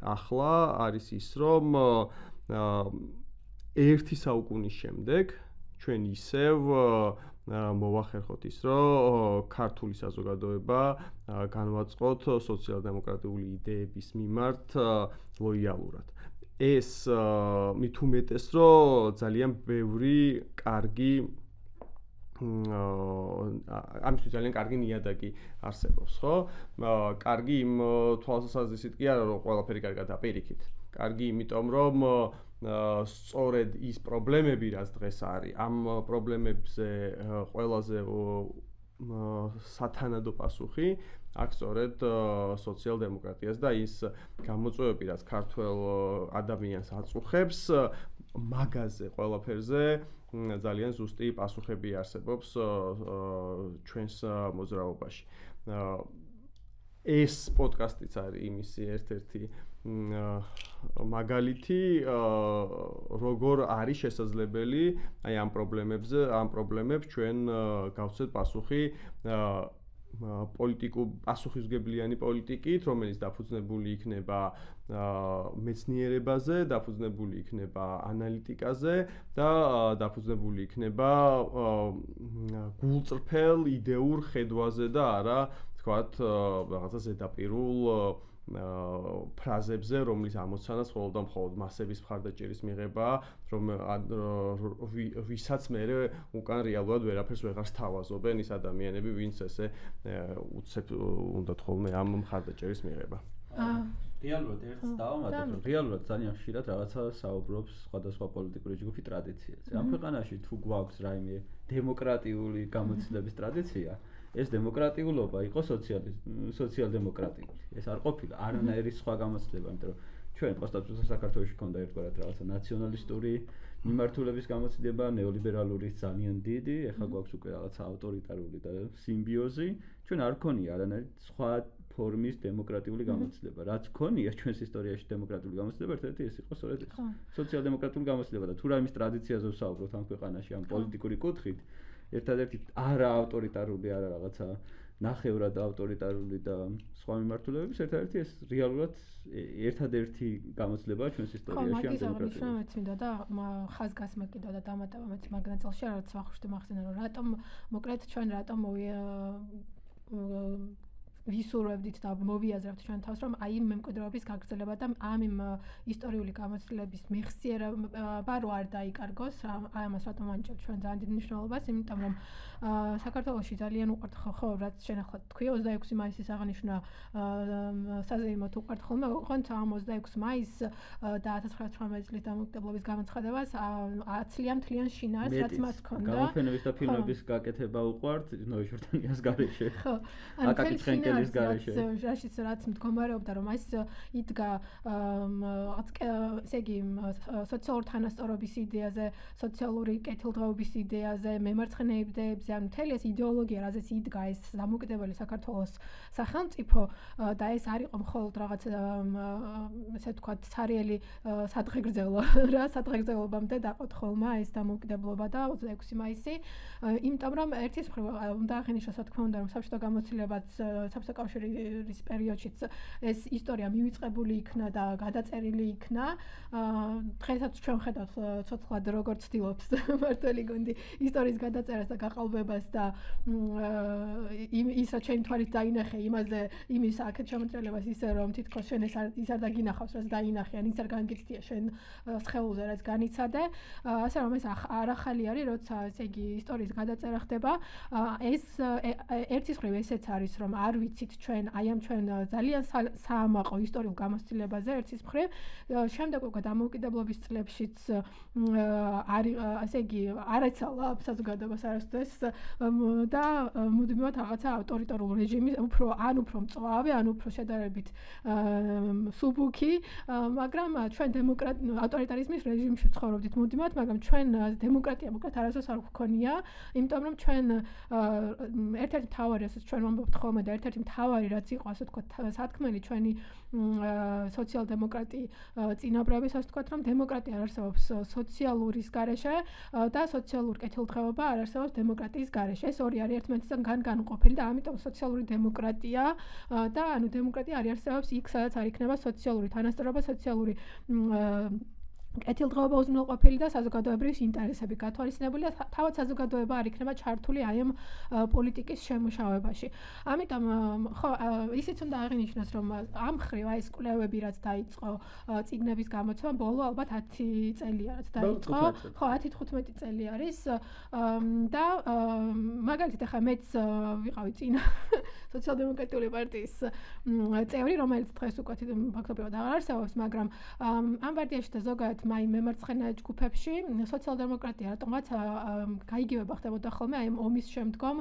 ახლა არის ის, რომ ერთი საუკუნის შემდეგ ჩვენ ისევ მოვახერხოთ ის, რომ ქართული საზოგადოება განვაწყოთ სოციალ-დემოკრატიული იდეების მიმართ ლოიალურად. ეს მით უმეტეს, რომ ძალიან ბევრი კარგი ამისთვის ძალიან კარგი ნიადაგი არსებობს, ხო? კარგი იმ თვალსაზრისით კი არა, რომ ყველაფერი კარგად დაპირიქით. კარგი იმიტომ, რომ სწორედ ის პრობლემები, რაც დღეს არის, ამ პრობლემებზე ყველაზე სათანადო პასუხი აქვს სწორედ სოციალ-დემოკრატიას და ის გამოწვევები, რაც ქართველ ადამიანს აწუხებს, მაგაზე ყველაფერზე ძალიან ზუსტი პასუხები არსებობს ჩვენს მოძრაობაში. ეს პოდკასტიც არის იმისი ერთ-ერთი მაგალითი, როგორ არის შესაძლებელი აი ამ პრობლემებს ჩვენ გავცეთ პასუხი პასუხისმგებლიანი პოლიტიკით, რომელიც დაფუძნებული იქნება მეცნიერებაზე, დაფუძნებული იქნება ანალიტიკაზე და დაფუძნებული იქნება გულწრფელ იდეურ ხედვაზე და არა, თქვათ, რაღაცა ზედაპირულ ფრაზებზე, რომლის ამოცანაც მხოლოდ და მხოლოდ მასების მხარდაჭერის მიღებაა, ვისაც მე უკან რეალურად ვერაფერს ვეღარ სთავაზობენ ის ადამიანები, ვინც ესე უცებ უნდათ ხოლმე ამ მხარდაჭერის მიღება. რეალურად ერთს დავამატებ, რომ რეალურად ძალიან ხშირად რაღაცა საუბრობს სხვადასხვა პოლიტიკური ჯგუფი ტრადიციაზე. ამ ქვეყანაში თუ გვაქვს რაიმე დემოკრატიული გამოცდილების ტრადიცია, ეს დემოკრატიულობა იყო სოციალ-დემოკრატიული. ეს არ ყოფილა არანაირი სხვა გამოცდილება, იმიტომ რომ ჩვენ პოსტსოციალურ საქართველოში ქონდა ერთგვარად რაღაცა ნაციონალისტური მიმართულების გამოცდილება, ნეოლიბერალური ძალიან დიდი, ეხლა გვაქვს უკვე რაღაცა ავტორიტარული და სიმბიოზი. ჩვენ არ ქონია არანაირი სხვა ფორმის დემოკრატიული გამოცდილება. რაც ქონია ჩვენს ისტორიაში დემოკრატიული გამოცდილება, ერთ-ერთი ეს იყო სწორედ ეს. სოციალ-დემოკრატიული გამოცდილება და თუ რაიმის ტრადიციაზე ვსაუბრობთ ამ ქვეყანაში, ამ პოლიტიკური კუთხით, ერთადერთი არა ავტორიტარული, არა რაღაცა ნახევრად ავტორიტარული და სხვა მიმართულებების ერთადერთი ეს რეალურად ერთადერთი გამოცდილებაა ჩვენს ისტორიაში ამ დემოკრატიულ. მეც მინდა და ხაზგასმა კიდევ და დამატება მეც მაგნაწილში არც ვახუშტი მახსენა, რომ რატომ მოკლედ ჩვენ რატომ ვისურვებდით და მოვიაზრებთ ჩვენ თავს, რომ აი მემკვიდრეობის გაგრძელება და ამ ისტორიული გამოცდილების მეხსიერება რო არ დაიკარგოს, აი ამას რატომ ანიჭებთ ჩვენ ძალიან დიდ მნიშვნელობას, იმიტომ რომ საქართველოში ძალიან უყვართ ხო რაც შენახოთ თქვი 26 მაისის აღნიშვნა საზეიმოდ უყვართ ხოლმე ოღონდ ამ 26 მაისს და 1918 წლის დამოუკიდებლობის გამოცხადებას აცლიან მთლიან შინაარს რაც მას ჰქონდა გამოფენების და ფილმების გაკეთება უყვართ ნოე ჟორდანიას გარეშე ხო აკაკი ცხენკელის გარეშე რაც მდგომარეობდა რომ ეს იდგა ესე იგი სოციალური თანასწორობის იდეაზე სოციალური კეთილდღეობის იდეაზე მემარცხენე იდეებზე ანუ მთელი ეს იდეოლოგია რაზეც იდგა ეს დამოუკიდებელი საქართველოს სახელმწიფო და ეს არ იყო მხოლოდ რაღაც ესე ვთქვათ ცარიელი სადღეგრძელო რა სადღეგრძელობამდე დაყოთ ხოლმე ეს დამოუკიდებლობა და 26 მაისი იმიტომ რომ ერთის მხრივ უნდა აღინიშნოს რა თქმა უნდა რომ საბჭოთა გამოცდილებაც საბჭოთა კავშირის პერიოდშიც ეს ისტორია მივიწყებული იქნა და გადაწერილი იქნა დღესაც ჩვენ ხედავთ ცოცხლად როგორ ცდილობს მართველი გუნდი ისტორიის გადაწერას და გაყალბებას და ის რაც შენ თვალით დაინახე იმაზე იმის აქეთ შემოწელებას ისე რომ თითქოს შენ ის არ დაგინახავს რაც დაინახე ან ის არ განგიცდია შენ სხეულზე რაც განიცადე ასე რომ ეს არ ახალი არის როცა ესე იგი ისტორიის გადაწერა ხდება ეს ერთის მხრივ ესეც არის რომ არ ვიცით ჩვენ აი ამ ჩვენ ძალიან საამაყო ისტორიულ გამოცდილებაზე ერთის მხრივ შემდეგ უკვე დამოუკიდებლობის წლებშიც არის ასე იგი არ ეცალა საზოგადოებას არასდროს და მუდმივად რაღაცა ავტორიტარულ რეჟიმის უფრო მწვავე ან უფრო შედარებით სუბუქი მაგრამ ჩვენ ავტორიტარიზმის რეჟიმში ცხოვრობდით მუდმივად მაგრამ ჩვენ დემოკრატია მოკლედ არასდროს არ გვქონია იმიტომ რომ ჩვენ ერთ-ერთი მთავარი ასე ჩვენ ვამბობთ ხოლმე და ერთ-ერთი მთავარი რაც იყო ასე ვთქვათ სათქმელი ჩვენი სოციალ-დემოკრატი წინაპრების ასე ვთქვათ რომ დემოკრატია არ არსებობს სოციალურის გარეშე და სოციალურ კეთილდღეობა არ არსებობს დემოკრატიის გარეშე ეს ორი არის ერთმანეთისგან განუყოფელი და ამიტომ სოციალური დემოკრატია და ანუ დემოკრატია არ არსებობს იქ სადაც არ იქნება სოციალური თანასწორობა სოციალური კეთილდღეობა უზრუნველყოფილი და საზოგადოებრივი ინტერესები გათვალისწინებული და თავად საზოგადოება არ იქნება ჩართული აი ამ პოლიტიკის შემუშავებაში. ამიტომ ხო ისიც უნდა აღინიშნოს რომ ამ ხრივ აი ეს კვლევები რაც დაიწყო წიგნების გამოცემა ბოლო ალბათ 10 წელია რაც დაიწყო. ხო 10-15 წელი არის და მაგალითად ახლა მეც ვიყავი წინა სოციალ-დემოკრატიული პარტიის წევრი რომელიც დღეს უკვე ფაქტობრივად აღარ არსებობს მაგრამ ამ პარტიაში და ზოგადად მაი მემარცხენე ჯგუფებში სოციალ-დემოკრატია რატომღაც გაიგივება ხდებოდა ხოლმე აი ომის შემდგომ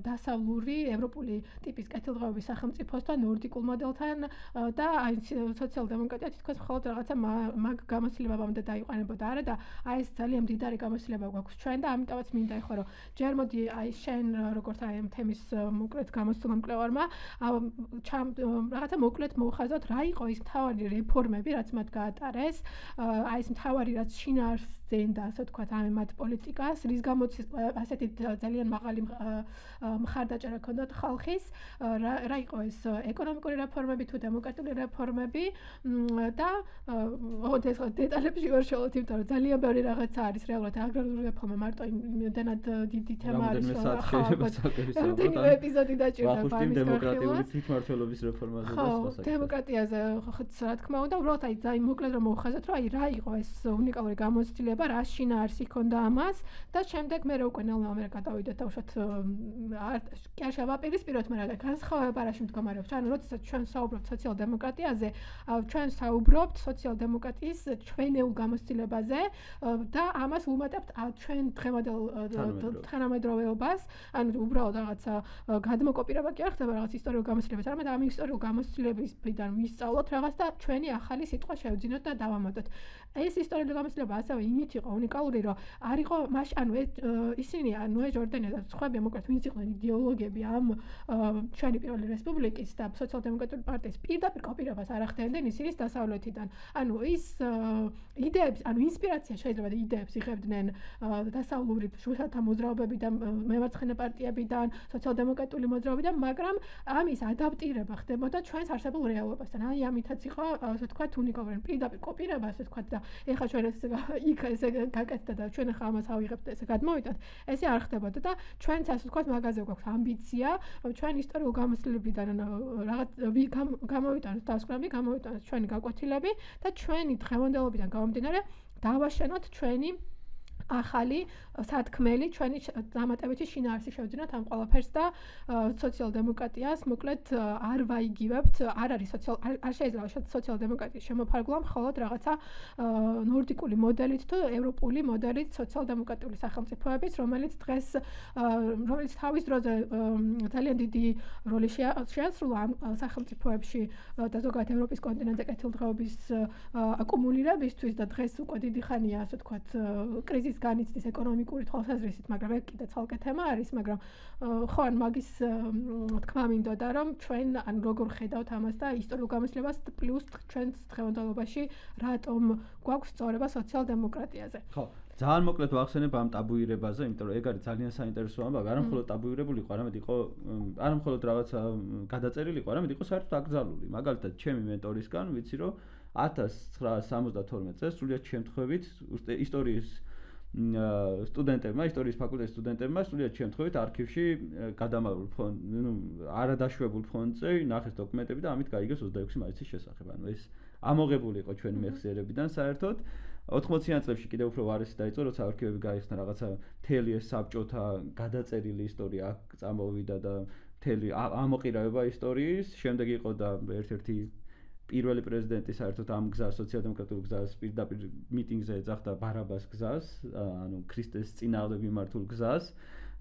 დასავლური ევროპული ტიპის კეთილდღეობის სახელმწიფოსთან ნორდიკულ მოდელთან და აი სოციალ-დემოკრატია თითქოს მხოლოდ რაღაცა მაგ გამოცდილებამდე დაიყვანებოდა არა და აი ეს ძალიან მდიდარი გამოცდილება გვაქვს ჩვენ და ამიტომაც მინდა ეხლა რომ ჯერ მოდი აი შენ როგორც აი ამ თემის მოკლედ გამოცდილ მკვლევარმა რაღაცა მოკლედ მოუხაზოთ რა იყო ის მთავარი რეფორმები რაც მათ გაატარეს აი ეს მთავარი რაც შინაარს ზენდა ასე ვთქვათ ამათ პოლიტიკას რის გამოც ასეთი ძალიან მაღალი მხარდაჭერა ჰქონდათ ხალხის რა იყო ეს ეკონომიკური რეფორმები თუ დემოკრატიული რეფორმები და ოღონდ ეს დეტალებში ვერ შევოლოთ იმიტომ რომ ძალიან ბევრი რაღაცა არის რეალურად აგრარული რეფორმა მარტო იმდენად დიდი თემა არის რომ ეპიზოდი დაჭირდება ამის დემოკრატიული თვითმმართველობის რეფორმაზე და სხვა საკითხებზე დემოკრატიაზე რა თქმა უნდა უბრალოდ აი ძალიან მოკლედ რომ მოვხაზოთ რომ აი რა იყო ეს უნიკალური გამოცდილება რა შინაარსი ჰქონდა ამას და შემდეგ მე უკვე ნელ-ნელა მე გადავიდეთ უშოთ კი არ შევაპირისპიროთ მაგრამ განსხვავება რაში მდგომარეობს ანუ როდესაც ჩვენ საუბრობთ სოციალ-დემოკრატიაზე ჩვენ საუბრობთ სოციალ-დემოკრატიის ჩვენეულ გამოცდილებაზე და ამას ვუმატებთ ჩვენ დღევანდელ თანამედროვეობას ანუ უბრალოდ რაღაცა გადმოკოპირება კი არ ხდება რაღაც ისტორიულ გამოცდილებას არამედ ამ ისტორიულ გამოცდილებისგან ვისწავლოთ რაღაც და ჩვენი ახალი სიტყვა შევძინოთ და დავამატოთ ეს ისტორიული გამოცდილება ასევე იმით იყო უნიკალური რომ არ იყო ანუ ისინი ნოე ჟორდანია და სხვები მოკლედ ვინც იყვნენ იდეოლოგები ამ ჩვენი პირველი რესპუბლიკის და სოციალ-დემოკრატიული პარტიის პირდაპირ კოპირებას არ ახდენდნენ ისინი დასავლეთიდან ანუ ის იდეებს ანუ ინსპირაცია შეიძლება იდეებს იღებდნენ დასავლური შუშათა მოძრაობებიდან მემარცხენე პარტიებიდან სოციალ-დემოკრატიული მოძრაობიდან მაგრამ ამის ადაპტირება ხდებოდა ჩვენს არსებულ რეალობასთან აი ამითაც იყო ასე ვთქვათ უნიკალური პირდაპირ კოპირება ასე ვთქვათ და ეხლა ჩვენ იქ ესე გაკეთდა და ჩვენ ახლა ამას ავიღებთ და ესე გადმოვიდეთ, ესე არ ხდებოდა და ჩვენც ასე ვთქვათ მაგაზე გვაქვს ამბიცია, რომ ჩვენ ისტორიულ გამოცდილებიდან რაღაც გამოვიტანოთ დასკვნები, გამოვიტანოთ ჩვენი გაკვეთილები და ჩვენი დღევანდელობიდან გამომდინარე დავაშენოთ ჩვენი ახალი სათქმელი ჩვენი დამატებითი შინაარსი შევძინოთ ამ ყველაფერს და სოციალ-დემოკრატიას მოკლედ არ ვაიგივებთ, არ შეიძლება სოციალ-დემოკრატიის შემოფარგლა მხოლოდ რაღაცა ნორდიკული მოდელით თუ ევროპული მოდელით სოციალ-დემოკრატიული სახელმწიფოების, რომელიც თავის დროზე ძალიან დიდი როლი შეასრულა ამ სახელმწიფოებში და ზოგადად ევროპის კონტინენტზე კეთილდღეობის აკუმულირებისთვის და დღეს უკვე დიდი ხანია, ასე ვთქვათ, კრიზის განიცდის ეკონომიკური თვალსაზრისით, მაგრამ ეგ კიდე ცალკე თემა არის, მაგრამ ხო ან მაგის თქმა მინდოდა, რომ ჩვენ ან როგორ ხედავთ ამას და ისტორიულ გამოცდილებას პლუს ჩვენს დღევანდელობაში რატომ გვაქვს სწორება სოციალ-დემოკრატიაზე. ხო, ძალიან მოკლედ ვახსენებ ამ ტაბუირებაზე, იმიტომ რომ ეგ არის ძალიან საინტერესო ამბავი, არა მხოლოდ ტაბუირებული იყო, არამედ იყო არა მხოლოდ რაღაცა გადაწერილი იყო, არამედ იყო საერთოდ აკრძალული. მაგალითად, ჩემი მენტორისგან ვიცი, რომ 1972 წელს სრულიად შემთხვევით ისტორიის სტუდენტებმა, ისტორიის ფაკულტეტის სტუდენტებმა სრულიად შემთხვევით არქივში გადამაგრულ არადაშვებულ ფონდზე ნახეს დოკუმენტები და ამით გაიგეს 26 მაისის შესახებ. ანუ ეს ამოღებული იყო ჩვენი მეხსიერებიდან საერთოდ. 80-იან წლებში კიდევ უფრო ვარესი დაიწყო, როცა არქივები გაიხსნა რაღაცა მთელი ეს საბჭოთა გადაწერილი ისტორია აქ წამოვიდა და მთელი ამოყირავება ისტორიის. შემდეგ იყო და ერთ-ერთი პირველი პრეზიდენტი საერთოდ ამ გზას, სოციალ-დემოკრატიულ გზას პირდაპირ მიტინგზე ეძახდა ბარაბას გზას, ანუ ქრისტეს წინააღმდეგ მიმართულ გზას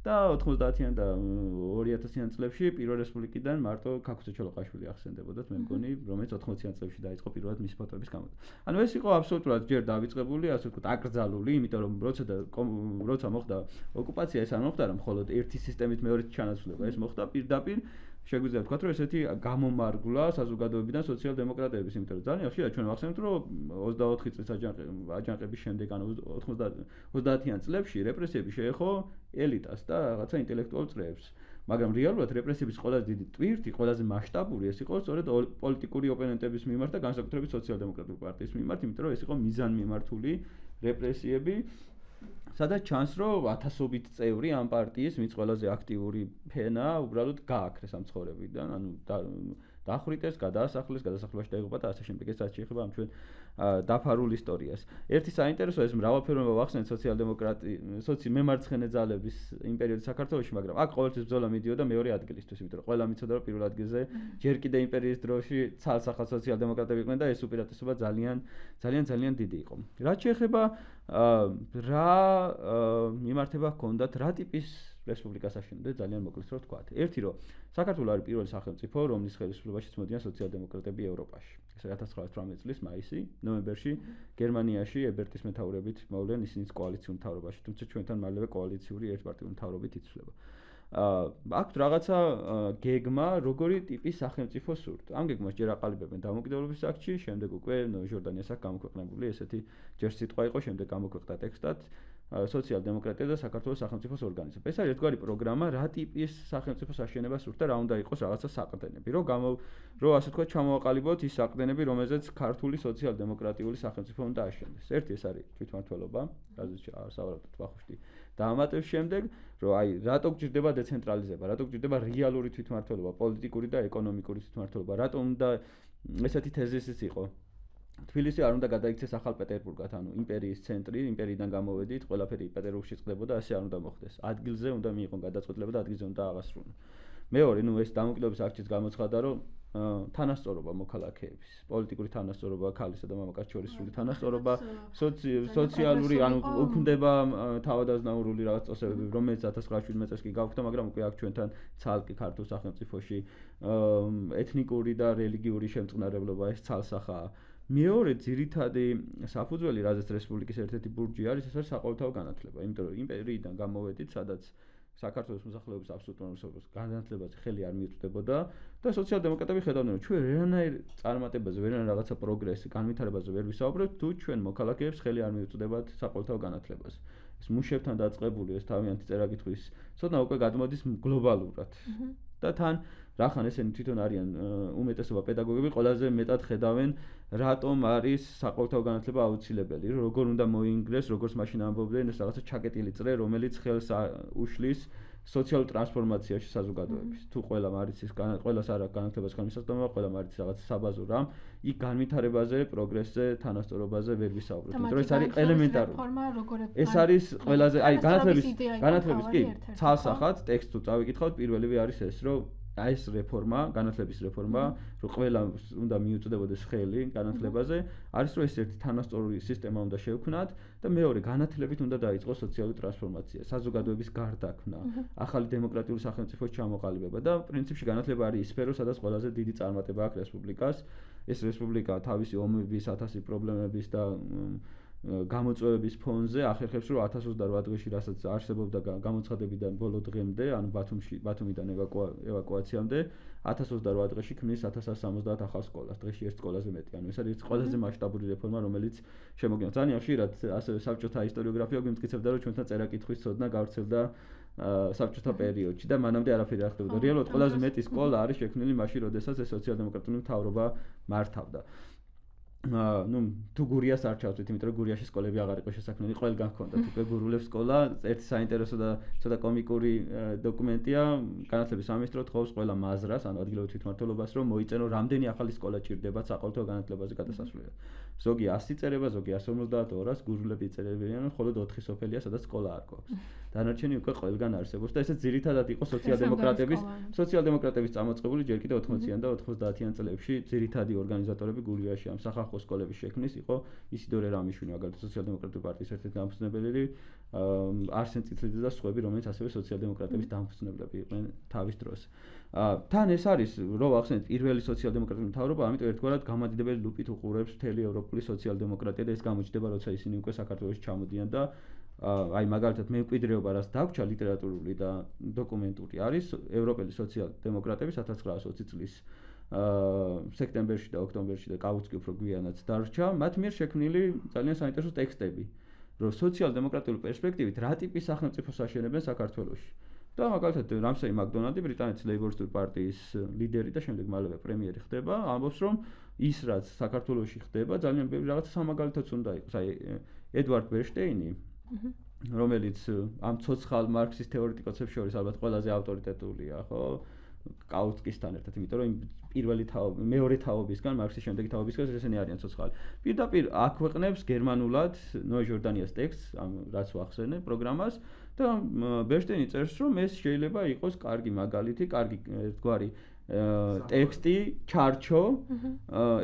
და 90-იან და 2000-იან წლებში პირველ რესპუბლიკიდან მარტო ქაქუცე ჩოლოყაშვილი ახსენდებოდათ, მე მგონი, რომელიც 80-იან წლებში დაიწყო პირველად მისი ფოტოების გამოდევა. ანუ ეს იყო აბსოლუტურად ჯერ დავიწყებული, ასე ვთქვათ, აკრძალული, იმიტომ რომ როცა მოხდა ოკუპაცია, ეს არ მოხდა რომ მხოლოდ ერთი სისტემით მეორეთი ჩანაცვლება, ეს მოხდა პირდაპირ შეგვიძლია ვთქვათ, რომ ესეთი გამომარგვლა საზოგადოებიდან სოციალ-დემოკრატების, იმიტომ რომ ძალიან ხშირად ჩვენ ვახსენებთ, რომ 24 წლის აჯანყების შემდეგ, ანუ 90-იან წლებში რეპრესიები შეეხო ელიტას და რაღაცა ინტელექტუალურ წრეებს. მაგრამ რეალურად რეპრესიების ყველაზე დიდი ტვირთი, ყველაზე მასშტაბური ეს იყო სწორედ პოლიტიკური ოპონენტების მიმართ და განსაკუთრებით სოციალ-დემოკრატიული პარტიის მიმართ, იმიტომ რომ ეს იყო მიზანმიმართული რეპრესიები. სადაც ჩანს, რომ ათასობით წევრი ამ პარტიის, ვინც ყველაზე აქტიური ფენა, უბრალოდ გააქრეს ამ ცხოვრებიდან, ანუ დახვრიტეს, გადაასახლეს, გადასახლებაში დაიღუპა და ასე შემდეგ. ეს რაც შეეხება ამ ჩვენ დაფარულ ისტორიას. ერთი საინტერესო ეს მრავალფეროვნება ვახსენეთ მემარცხენე ძალების იმპერიოდი საქართველოში, მაგრამ აქ ყოველთვის ბრძოლა მიდიოდა მეორე ადგილისთვის, იმიტომ რომ ყველა მიცოდა, რომ პირველ ადგილზე ჯერ კიდე იმპერიის დროში ცალსახა სოციალ-დემოკრატები იყვნენ და ეს უპირატესობა ძალიან დიდი იყო. რაც შეეხება რა მიმართება ჰქონდათ, რა ტიპის რესპუბლიკას აშენებდნენ, ძალიან მოკლედ რო ვთქვათ. ერთი რომ საქართველო არის პირველი სახელმწიფო, რომლის ხელისუფლებაში წმოდიან სოციალ-დემოკრატები ევროპაში. ეს 1918 წლის მაისი, ნოემბერში გერმანიაში ებერტის მეთაურობით მოვლენ ისინიც კოალიციურ მთავრობაში, თუმცა ჩვენთან მალევე კოალიციური ერთპარტიული მთავრობით იცვლება. აქვთ რაღაცა გეგმა, როგორი ტიპის სახელმწიფო სურთ. ამ გეგმას ჯერ აყალიბებენ დამოუკიდებლობის აქტში, შემდეგ უკვე ჟორდანიას აქ გამოქვეყნებული ესეთი ჯერ სიტყვა იყო, შემდეგ გამოქვეყნდა ტექსტად სოციალ-დემოკრატია და საქართველოს სახელმწიფოს ორგანიზება. ეს არის ერთგვარი პროგრამა, რა ტიპის სახელმწიფოს აშენება სურთ და რა უნდა იყოს რაღაცა საყრდენები, რომ ასე თქვა ჩამოაყალიბოთ ის საყრდენები, რომელზეც ქართული სოციალ-დემოკრატიული სახელმწიფო უნდა აშენდეს. ერთი ეს არის თვითმმართველობა, რაზეც სავარაუდოდ ვახუშტი დაამატებს შემდეგ, რომ აი რატო გჭირდება დეცენტრალიზება, რატო გჭირდება რეალური თვითმმართველობა, პოლიტიკური და ეკონომიკური თვითმმართველობა, რატომ უნდა ესეთი თეზისიც იყო. თბილისი არ უნდა გადაიქცეს ახალ პეტერბურგად, ანუ იმპერიის ცენტრი, იმპერიიდან გამოვედით, ყველაფერი პეტერბურგში წყდებოდა, ასე არ უნდა მოხდეს. ადგილზე უნდა მიიღონ გადაწყვეტილება და ადგილზე უნდა აღასრულონ. მეორე, ეს დამოუკიდებლობის აქტშიც გამოცხადა, რომ თანასწორობა მოქალაქეების, პოლიტიკური თანასწორობა, ქალისა და მამაკაცის შორის სრული თანასწორობა, სოციალური, ანუ უქმდება თავადაზნაურული რაღაც წესებები, რომელიც 1917 წელს კი გავხდა, მაგრამ უკვე აქ ჩვენთან ცალკე ქართულ სახელმწიფოში ეთნიკური და რელიგიური შემწყნარებლობა ეს ცალსახაა. მეორე ძირითადი საფუძველი, რაზეც რესპუბლიკის ერთ-ერთი ბურჯი არის, ეს არის საყოველთაო განათლება, იმიტომ რომ იმპერიიდან გამოვედით, სადაც საქართველოს მოსახლეობის აბსოლუტურობას განათლებაზე ხელი არ მიუწვდებოდა და სოციალ-დემოკრატები ხედავდნენ, რომ ჩვენ ვერანაირ წარმატებაზე, ვერანაირ რაღაცა პროგრესი, განვითარებაზე ვერ ვისაუბრებთ, თუ ჩვენ მოქალაქეებს ხელი არ მიუწვდებათ საყოველთაო განათლებაზე. ეს მუშებთან დაწყებული ეს თავიანთი წერა-კითხვის ცოდნა უკვე გადმოდის გლობალურად. და თან რახან ესენი თვითონ არიან უმეტესობა პედაგოგები, ყველაზე მეტად ხედავენ რატომ არის საყოველთაო განათლება აუცილებელი, როგორ უნდა მოინგრეს, როგორც მაშინ ამბობდნენ, ეს რაღაცა ჩაკეტილი წრე, რომელიც ხელს უშლის სოციალურ ტრანსფორმაციაში საზოგადოების. თუ ყველამ არის ის ყველას არ აქვს განათლებას განმისაზღვრება, ყველამ არის რაღაც საბაზო რამ, იქ განვითარებაზე, პროგრესზე, თანასწორობაზე ვერ ვისაუბრებთ. იმიტომ რომ ეს არის ელემენტარული. ეს არის ყველაზე, აი განათლების კი ცალსახად ტექსტს თუ წავიკითხავთ, პირველივე არის ეს, რომ აი ეს რეფორმა, განათლების რეფორმა, რომ ყველა უნდა მიუწვდებოდეს ხელი განათლებაზე, არის რომ ეს ერთი თანასწორული სისტემა უნდა შევქმნათ და მეორე განათლებით უნდა დაიწყოს სოციალური ტრანსფორმაცია, საზოგადოების გარდაქმნა, ახალი დემოკრატიული სახელმწიფოს ჩამოყალიბება და პრინციპში განათლება არის ის სფერო, სადაც ყველაზე დიდი წარმატება აქვს რესპუბლიკას. ეს რესპუბლიკა თავისი ომების, 1000 პრობლემების და გამოწვევების ფონზე ახერხებს რომ 1028 დღეში რასაც არსებობდა გამოცხადებიდან ბოლო დღემდე, ანუ ბათუმიდან ევაკუაციამდე 1028 დღეში ქმნის 1170 ახალ სკოლას, დღეში ერთ სკოლაზე მეტი. ანუ ეს არის ყველაზე მასშტაბური რეფორმა, რომელიც შემოგინა. ძალიან ხშირად ასევე საბჭოთა ისტორიოგრაფია გვიმტკიცებდა, რომ ჩვენთან წერა-კითხვის ცოდნა გავრცელდა საბჭოთა პერიოდში და მანამდე არაფერი არ ხდებოდა. რეალურად ყველაზე მეტი სკოლა არის შექმნილი მაშინ, როდესაც ეს სოციალ-დემოკრატიული მთავრობა მართავდა. ну თუ გურიას არ ჩავთვით, იმიტომ რომ გურიაში სკოლები აღარ იყო შესაქმნელი, ყველგან ჰქონდათ უკვე გურულებს სკოლა. ერთი საინტერესო და ცოტა კომიკური დოკუმენტია, განათლების სამინისტრო თხოვს ყველა მაზრას, ანუ ადგილობრივ თვითმმართველობას, რომ მოიწენო რამდენი ახალი სკოლა ჭირდებათ საყოველთაო განათლებაზე გადასასვლელად. ზოგი 100 წერება, ზოგი 150-200, გურულები წერებიან, მხოლოდ 4 სოფელია, სადაც სკოლა არ გვაქვს. დანარჩენი უკვე ყველგან არსებობს და ესეც ძირითადად იყო სოციალ-დემოკრატების წამოწყებული ჯერ კიდევ 80-იან და 90-იან წლებში ძირითადი ორგანიზატორები გურიაში ამ სახალხო სკოლების შექმნის იყო ისიდორე რამიშვილი, მაგალითად სოციალ-დემოკრატიული პარტიის ერთ-ერთი დამფუძნებელი, არსენ წითლიძე და სხვაები, რომელიც ასევე სოციალ-დემოკრატების დამფუძნებლები იყვნენ თავის დროს. თან ეს არის, რო ახსენეთ, პირველი სოციალ-დემოკრატიული მთავრობა, ამიტომ ერთგვარად გამადიდებელი ლუპით უყურებს მთელი ევროპული სოციალ-დემოკრატია და ეს გამოჩნდება, როცა ისინი უკვე საქართველოში ჩამოდიან და აი მაგალითად მემკვიდრეობა რაც დაგვრჩა ლიტერატურული და დოკუმენტური არის ევროპელი სოციალ-დემოკრატების 1920 წლის სექტემბერში და ოქტომბერში და კაუც კი უფრო გვიანაც დარჩა, მათ მიერ შექმნილი ძალიან საინტერესო ტექსტები, რომ სოციალ-დემოკრატიული პერსპექტივით რა ტიპის სახელმწიფოს აშენებენ საქართველოში. და მაგალითად რამსეი მაკდონალდი, ბრიტანეთის ლეიბორისტული პარტიის ლიდერი და შემდეგ მალევე პრემიერი ხდება, ამბობს, რომ ის რაც საქართველოში ხდება, ძალიან ბევრი რაღაც სამაგალითოც უნდა იყოს. აი ედვარდ ბერშტეინი, რომელიც ამ ცოცხალ მარქსის თეორეტიკოსებს შორის ალბათ ყველაზე ავტორიტეტულია, ხო? კაუცკისთან ერთად, იმიტომ რომ პირველი მეორე თაობისგან, მარქსის შემდეგი თაობისგან ესენი არიან ცოცხალი. პირდაპირ აქვეყნებს გერმანულად ნოე ჟორდანიას ტექსტს, ამ რაც ვახსენე პროგრამას და ბერშტეინი წერს, რომ ეს შეიძლება იყოს კარგი მაგალითი, კარგი ერთგვარი ტექსტი, ჩარჩო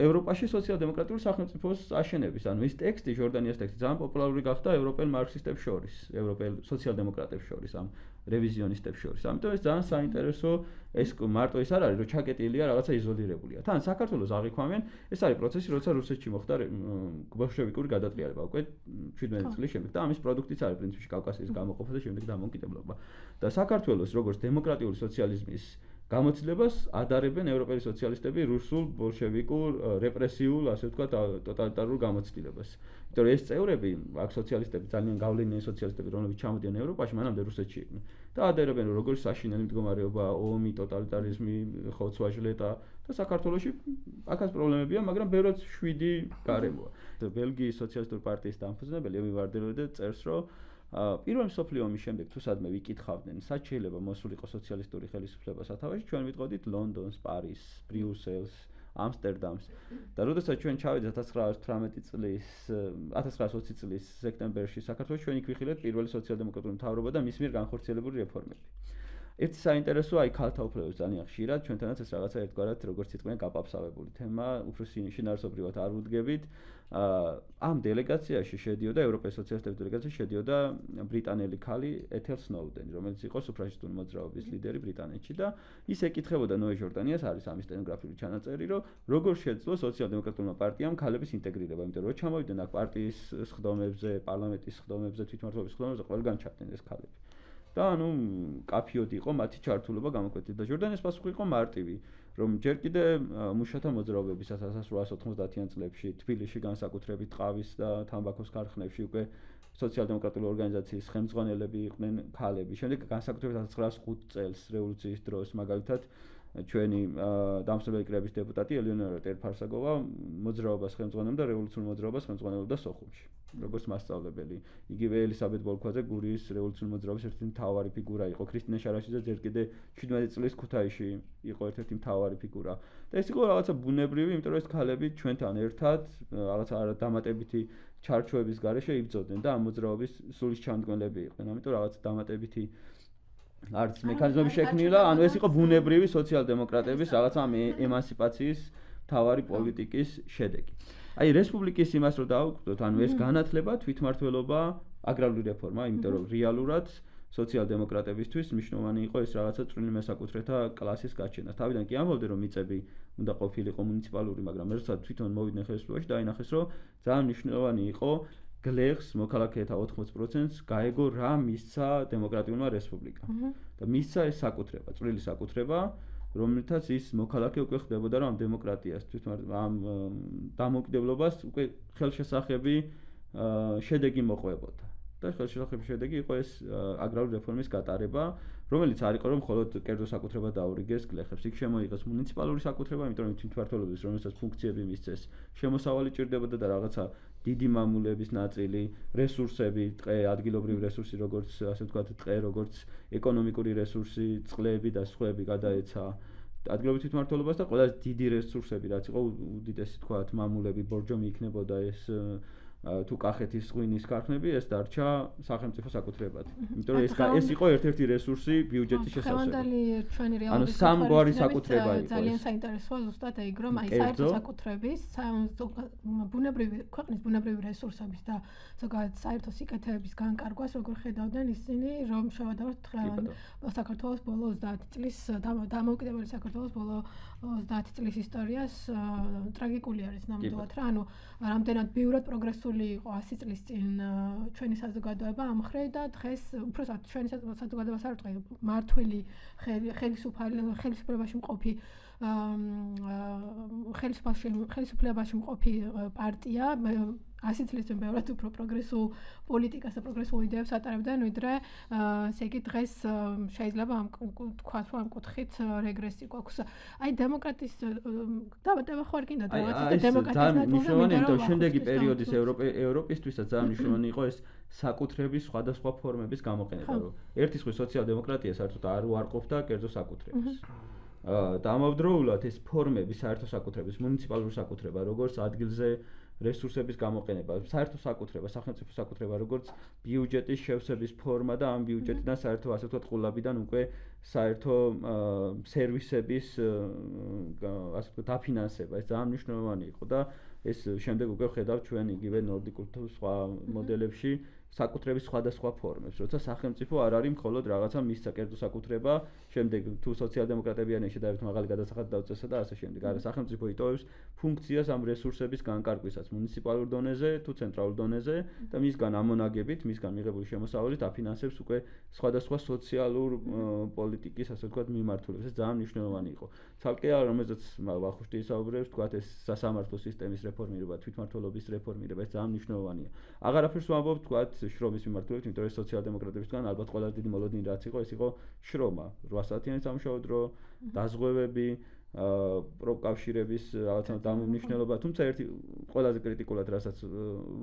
ევროპაში სოციალ-დემოკრატიული სახელმწიფოს აშენების. ანუ ის ტექსტი, ჟორდანიას ტექსტი ძალიან პოპულარული გახდა ევროპელ მარქსისტებს შორის, ევროპელ სოციალ-დემოკრატებს შორის, ამ რევიზიონისტებს შორის. ამიტომ ეს ძალიან საინტერესო, ეს მარტო ის არ არის, რომ ჩაკეტილია, რაღაცა იზოლირებულია. თან საქართველოს აღიქვამენ, ეს არის პროცესი, როცა რუსეთში მოხდა ბოლშევიკური გადატრიალება უკვე 17 წლის შემდეგ და ამის პროდუქტიც არის პრინციპში კავკასიის გამოყოფა და შემდეგ დამოუკიდებლობა. და საქართველოს როგორც დემოკრატიული სოციალიზმის გამოცდილებას ადარებენ ევროპელი სოციალისტები რუსულ ბოლშევიკურ რეპრესიულ, ასე ვთქვათ, ტოტალიტარულ გამოცდილებას. იმიტომ რომ ეს წევრები, აქ სოციალისტები, ძალიან გავლენიანი სოციალისტები, რომლებიც ჩამოდიან ევროპაში, მანამდე რუსეთში იყვნენ. და ადარებენ, რომ როგორი საშინელი მდგომარეობა, ომი, ტოტალიტარიზმი, ხოცვა-ჟლეტა და საქართველოში აქაც პრობლემებია, მაგრამ ბევრად 7 გარემოა. ბელგიის სოციალისტური პარტიის დამფუძნებელი ემი ვარდელოიდე წერს, რომ პირველი მსოფლიო ომის შემდეგ თუ სადმე ვიკითხავდნენ, სად შეიძლება მოსულიყო სოციალისტური ხელისუფლება სათავეში, ჩვენ ვიტყოდით ლონდონს, პარიზს, ბრიუსელს, ამსტერდამს. და როდესაც ჩვენ ჩავედით 1920 წლის სექტემბერში საქართველოში, ჩვენ იქ ვიხილეთ პირველი სოციალ-დემოკრატიული მთავრობა და მის მიერ განხორციელებული რეფორმები. ერთი საინტერესო, აი ქალთა უფლებებს ძალიან ხშირად ჩვენთანაც ეს რაღაცა ერთგვარად როგორც იყვნენ გაპაფსავებული თემა, უფრო შინაარსობრივად არ ვუდგებით. ამ დელეგაციაში შედიოდა ევროპის სოციალისტების დელეგაციაში შედიოდა ბრიტანელი ქალი ეთელ სნოუდენი, რომელიც იყო სუფრაჟისტული მოძრაობის ლიდერი ბრიტანეთში და ის ეკითხებოდა ნოე ჟორდანიას, არის ამის სტენოგრაფიული ჩანაწერი, რომ როგორ შეძლო სოციალ-დემოკრატულმა პარტიამ ქალების ინტეგრირება, იმიტომ რომ ჩამოვიდნენ აქ პარტიის სხდომებზე, პარლამენტის სხდომებზე, თვითმმართველობის სხდომებზე, ყველგან ჩადნენ ეს ქალები. და ანუ კაფიოდ იყო მათი ჩართულობა გამოკვეთილი და ჟორდანიას პასუხი იყო მარტივი, რომ ჯერ კიდე მუშათა მოძრაობების 1890-იან წლებში თბილისში განსაკუთრებით ტყავის და თამბაქოს ქარხნებში უკვე სოციალ-დემოკრატიული ორგანიზაციის ხელმძღვანელები იყვნენ ქალები. შემდეგ განსაკუთრებით 1905 წელს რევოლუციის დროს მაგალითად ჩვენი დამსწრებელი კრების დეპუტატი ელეონორა ტერფარსაგოვა მოძრაობას ხელმძღვანელობდა და რევოლუციურ მოძრაობას ხელმძღვანელობდა სოხუმში. როგორც მასწავლებელი. იგივე ელისაბედ ბოლქვაძე გურიის რევოლუციურ მოძრაობის ერთ-ერთი მთავარი ფიგურა იყო. ქრისტინა შარაშიძე ჯერ კიდე 17 წლის ქუთაისში იყო ერთ-ერთი მთავარი ფიგურა. და ეს იყო რაღაცა ბუნებრივი, იმიტომ რომ ეს ქალები ჩვენთან ერთად რაღაცა დამატებითი ჩარჩოების გარეშე იბრძოდნენ და ამ მოძრაობის სულის ჩამდგმელები იყვნენ. ამიტომ რაღაც დამატებითი არც მექანიზმები შექმნილა, ანუ ეს იყო ბუნებრივი სოციალ-დემოკრატების რაღაცა ემანსიპაციის მთავარი პოლიტიკის შედეგი. აი რესპუბლიკის იმას რო დავუკვირდოთ, ანუ ეს განათლება, თვითმმართველობა, აგრარული რეფორმა, იმიტომ რომ რეალურად სოციალ-დემოკრატებისთვის მნიშვნელოვანი იყო ეს რაღაცა წვრილი მესაკუთრეთა კლასის გაჩენა. თავიდან კი ამბობდნენ რომ მიწები უნდა ყოფილიყო მუნიციპალური, მაგრამ როდესაც თვითონ მოვიდნენ ხელისუფლებაში, დაინახეს რომ ძალიან მნიშვნელოვანი იყო გლეხს მოქალაქეთა 80%-ს გაეგო რა მისცა დემოკრატიულმა რესპუბლიკამ. და მისცა ეს საკუთრება, წვრილი საკუთრება, რომელთაც ის მოქალაქე უკვე ხდებოდა რომ ამ დემოკრატიას თვითონ ამ დამოუკიდებლობას უკვე ხელშესახები შედეგი მოყვებოდა. და ხელშესახების შედეგი იყო ეს აგრარული რეფორმის გატარება, რომელიც არ იყო რომ მხოლოდ კერძო საკუთრება დაურიგეს გლეხებს. იქ შემოიღეს მუნიციპალური საკუთრება, იმიტომ რომ თვითმმართველობის რომელსაც ფუნქციები მისცეს, შემოსავალი ჭირდებოდა და რაღაცა დიდი მამულების ნაწილი, რესურსები, ტყე, ადგილობრივი რესურსი, როგორც ასე ვთქვათ, ტყე, როგორც ეკონომიკური რესურსი, წყლები და სხვაები გადაეცა ადგილობრივ თვითმმართველობას და ყველაზე დიდი რესურსები, რაც იყო უდიდესი თქვათ, მამულები, ბორჯომი იქნებოდა ეს თუ კახეთის ღვინის ქარხნები, ეს დარჩა სახელმწიფო საკუთრებად. იმიტომ რომ ეს იყო ერთ-ერთი რესურსი ბიუჯეტის შესაძლებლად. ხელმძღვანელი ჩვენი რეალობის ანუ სამგვარი საკუთრება იყო. ძალიან საინტერესოა ზუსტად ეგ რომ აი საერთო საკუთრების, ბუნებრივი ქვეყნის ბუნებრივი რესურსების და ზოგადად საერთო სიკეთეების განკარგვას როგორ ხედავდნენ ისინი, რომ შევადაროთ დღევანდელ საქართველოს ბოლო 30 წლის დამოუკიდებელი საქართველოს ბოლო 30 წლის ისტორიას ტრაგიკული არის ნამდვილად რა. ანუ რამდენად ბევრად პროგრესული იყო 100 წლის წინ ჩვენი საზოგადოება ამ მხრე და დღეს უბრალოდ ჩვენი საზოგადოებას არ ვთქვი მართველი ხელისუფლებაში მყოფი ხელისუფლებაში მყოფი პარტია 100 წლის წინ ბევრად უფრო პროგრესულ პოლიტიკას და პროგრესულ იდეებს ატარებდნენ, ვიდრე ესე იგი დღეს შეიძლება თქვათ რომ ამ კუთხით რეგრესი გვაქვს. აი დემოკრატიის დამატება ხო არ გინდა რაღაცა და დემოკრატიის მნიშვნელოვანი, იმიტომ შემდეგი პერიოდის ევროპისთვისაც ძალიან მნიშვნელოვანი იყო ეს საკუთრების სხვადასხვა ფორმების გამოყენება, რომ ერთი ხრი სოციალ-დემოკრატია საერთოდ არ უარყოფდა კერძო საკუთრებას. და ამავდროულად ეს ფორმები საერთო საკუთრების, მუნიციპალური საკუთრება, როგორც ადგილზე რესურსების გამოყენება, საერთო საკუთრება, სახელმწიფო საკუთრება, როგორც ბიუჯეტის შევსების ფორმა და ამ ბიუჯეტიდან საერთო ასე ვთქვათ ყულაბიდან უკვე საერთო სერვისების ასე ვთქვათ დაფინანსება, ეს ძალიან მნიშვნელოვანი იყო და ეს შემდეგ უკვე ვხედავთ ჩვენ იგივე ნორდიკულ თუ სხვა მოდელებში საკუთრების სხვადასხვა ფორმებს, როცა სახელმწიფო არ არის მხოლოდ რაღაცა მისცა კერძო საკუთრება, შემდეგ თუ სოციალ-დემოკრატები არიან შედარებით მაღალი გადასახადი დაუწესა და ასე შემდეგ. არა, სახელმწიფო იტოვებს ფუნქციას ამ რესურსების განკარგვისას მუნიციპალურ დონეზე თუ ცენტრალურ დონეზე და მისგან ამონაგებით, მისგან მიღებული შემოსავალით აფინანსებს უკვე სხვადასხვა სოციალურ პოლიტიკის, ასე ვთქვათ, მიმართულებას. ეს ძალიან მნიშვნელოვანი იყო. ცალკე არ რომელზეც ვახუშტი ისაუბრებს, ვთქვათ, ეს სასამართლო სისტემის რეფორმირება, თვითმმართველობის რეფორმირება, ეს ძალიან მნიშვნელოვანია. აღარაფერს ვამბობ, ვთქვათ, შრომის მიმართულებით, იმიტომ რომ სოციალ-დემოკრატებისგან ალბათ ყველაზე დიდი მოლოდინი რაც იყო, ეს იყო შრომა, 8 საათიანი სამუშაო დრო, დაზღვევები, პროკავშირების რაღაცა დამომნიშნელობა, თუმცა ერთი ყველაზე კრიტიკულად რასაც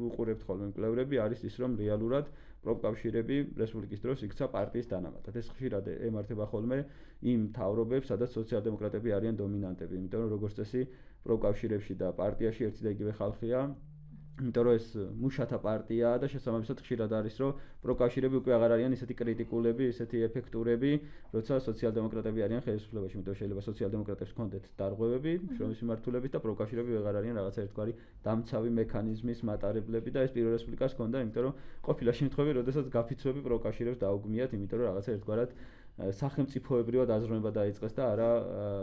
უყურებთ ხოლმე მკვლევრები არის ის, რომ რეალურად პროკავშირები რესპუბლიკის დროს იქცა პარტიის დანამატად. ეს ხშირად ემართება ხოლმე იმ მთავრობებს, სადაც სოციალ-დემოკრატები არიან დომინანტები, იმიტომ რომ როგორც წესი პროკავშირებში და პარტიაში ერთი და იგივე ხალხია. იმიტომ რომ ეს მუშათა პარტიაა და შესაბამისად ხშირად არის რომ პროკავშირები უკვე აღარ არიან ისეთი კრიტიკულები, ისეთი ეფექტურები, როცა სოციალ-დემოკრატები არიან ხელისუფლებაში, იმიტომ შეიძლება სოციალ-დემოკრატებს ჰქონდეთ დარღვევები, შრომის მიმართულებით და პროკავშირები აღარ არიან რაღაცა ერთგვარი დამცავი მექანიზმის მატარებლები და ეს პირველ რესპუბლიკას ჰქონდა, იმიტომ რომ ყოფილა შემთხვევები, როდესაც გაფიცვები პროკავშირებს დაუგმიათ, იმიტომ რომ რაღაცა ერთგვარად სახელმწიფოებრივად აზროვნება დაიწყეს და არა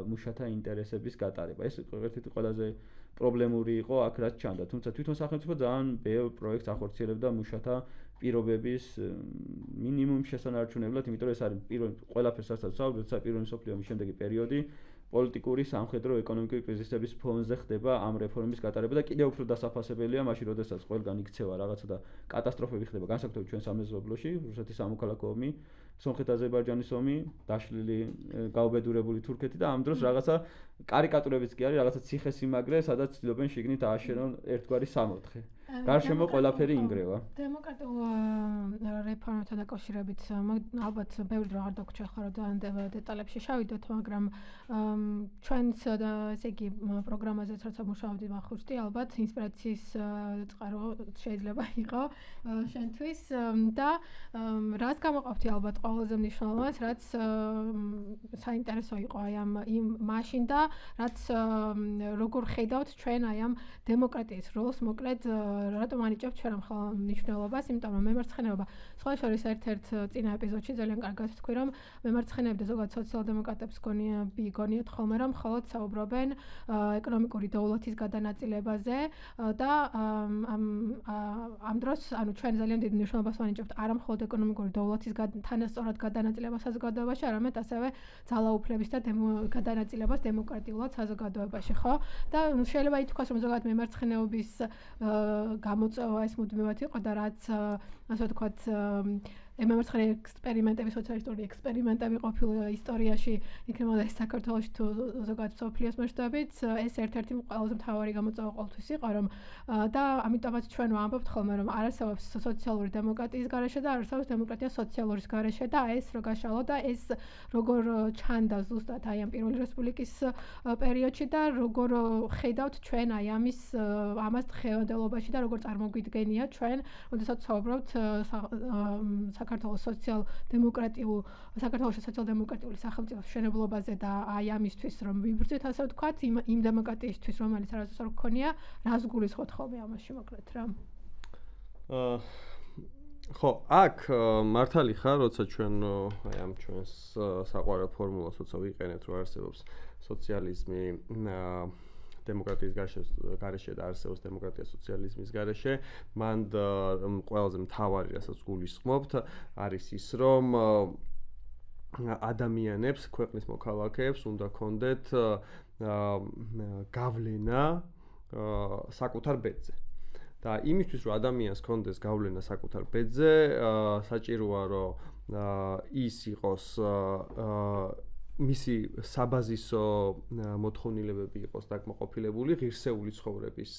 მუშათა ინტერესების გატარება. ეს ერთ-ერთი ყველაზე პრობლემური იყო აქ რაც ჩანდა. თუმცა თვითონ სახელმწიფო ძალიან ბევრ პროექტს ახორციელებდა მუშათა პირობების მინიმუმ შესანარჩუნებლად, იმიტომ რომ ეს არის პირველი ყველაფერს რასაც ვსაუბრობთ, პირველი მსოფლიო ომის შემდეგი პერიოდი, პოლიტიკური, სამხედრო, ეკონომიკური კრიზისების ფონზე ხდება ამ რეფორმის გატარება და კიდევ უფრო დასაფასებელია მაშინ, როდესაც ყველგან იქცევა რაღაცა და კატასტროფები ხდება, განსაკუთრებით ჩვენ სამეზობლოში, რუსეთის სამოქალაქო ომი, სომხეთ-აზერბაიჯანის ომი, დაშლილი, გაუბედურებული თურქეთი და ამ დროს რაღაცა კარიკატურებიც კი არის, რაღაცა ციხესიმაგრე, სადაც ცდილობენ შიგნით ააშენონ ერთგვარი სამოთხე. გარშემო ყველაფერი ინგრევა. დემოკრატიულ რეფორმებთან დაკავშირებით ალბათ ბევრი დრო არ დაგვრჩა ხარო და დეტალებში შევიდეთ, მაგრამ ჩვენც ესე იგი პროგრამაზეც რაცა მუშაობდი ვახუშტი, ალბათ ინსპირაციის წყარო შეიძლება იყო შენთვის და რაც გამოყოფთი ალბათ ყველაზე მნიშვნელოვანს, რაც საინტერესო იყო აი იმ მაშინ და რაც როგორ ხედავთ ჩვენ აი ამ დემოკრატიის როლს მოკლედ რატომ ანიჭებთ ჩვენ ამ მნიშვნელობას, იმიტომ რომ მემარცხენეობა სხვა შორის ერთ-ერთ წინა ეპიზოდში ძალიან კარგად თქვი, რომ მემარცხენეები და ზოგადად სოციალ-დემოკრატებს გონიათ ხოლმე, რომ მხოლოდ საუბრობენ ეკონომიკური დოულეთის გადანაწილებაზე და ამ დროს ანუ ჩვენ ძალიან დიდი მნიშვნელობას ვანიჭებთ არა მხოლოდ ეკონომიკური დოულეთის თანასწორად გადანაწილებას საზოგადოებაში, არამედ ასევე ძალაუფლების და გადანაწილებას დემოკრატიულად საზოგადოებაში, ხო? და შეიძლება ითქვას, რომ ზოგადად მემარცხენეობის გამოწვევა ეს მუდმივად იყო და რაც ასე ვთქვათ მემარცხენე ექსპერიმენტები, სოციალისტური ექსპერიმენტები ყოფილ ისტორიაში იქნებოდა ეს საქართველოში თუ ზოგადად მსოფლიოს მასშტაბით, ეს ერთ-ერთი ყველაზე მთავარი გამოწვევა ყოველთვის იყო, რომ და ამიტომაც ჩვენ ვამბობთ ხოლმე, რომ არ არსებობს სოციალური დემოკრატიის გარეშე და არ არსებობს დემოკრატია სოციალურის გარეშე და ეს რო გაშალო და ეს როგორ ჩანდა ზუსტად აი ამ პირველი რესპუბლიკის პერიოდში და როგორ ხედავთ ჩვენ აი ამას დღევანდელობაში და როგორ წარმოგვიდგენია ჩვენ, როდესაც ვსაუბრობთ საქართველოს სოციალ-დემოკრატიული სახელმწიფოს მშენებლობაზე და აი ამისთვის რომ ვიბრძვით ასე ვთქვათ იმ დემოკრატიისთვის რომელიც არასდროს არ გქონია რას გულისხმობთ ხოლმე ამაში მოკლედ რა ხო აქ მართალი ხარ როცა ჩვენ აი ამ ჩვენს საყვარელ ფორმულას როცა ვიყენებთ რომ არსებობს სოციალიზმი დემოკრატიის გარეშე და არსებობს დემოკრატია სოციალიზმის გარეშე, მან ყველაზე მთავარი რასაც გულისხმობთ არის ის, რომ ადამიანებს, ქვეყნის მოქალაქეებს უნდა ჰქონდეთ გავლენა საკუთარ ბედზე. და იმისთვის, რომ ადამიანს ჰქონდეს გავლენა საკუთარ ბედზე, საჭიროა, რომ ის იყოს მისი საბაზისო მოთხოვნილებები იყოს დაკმაყოფილებული, ღირსეული ცხოვრების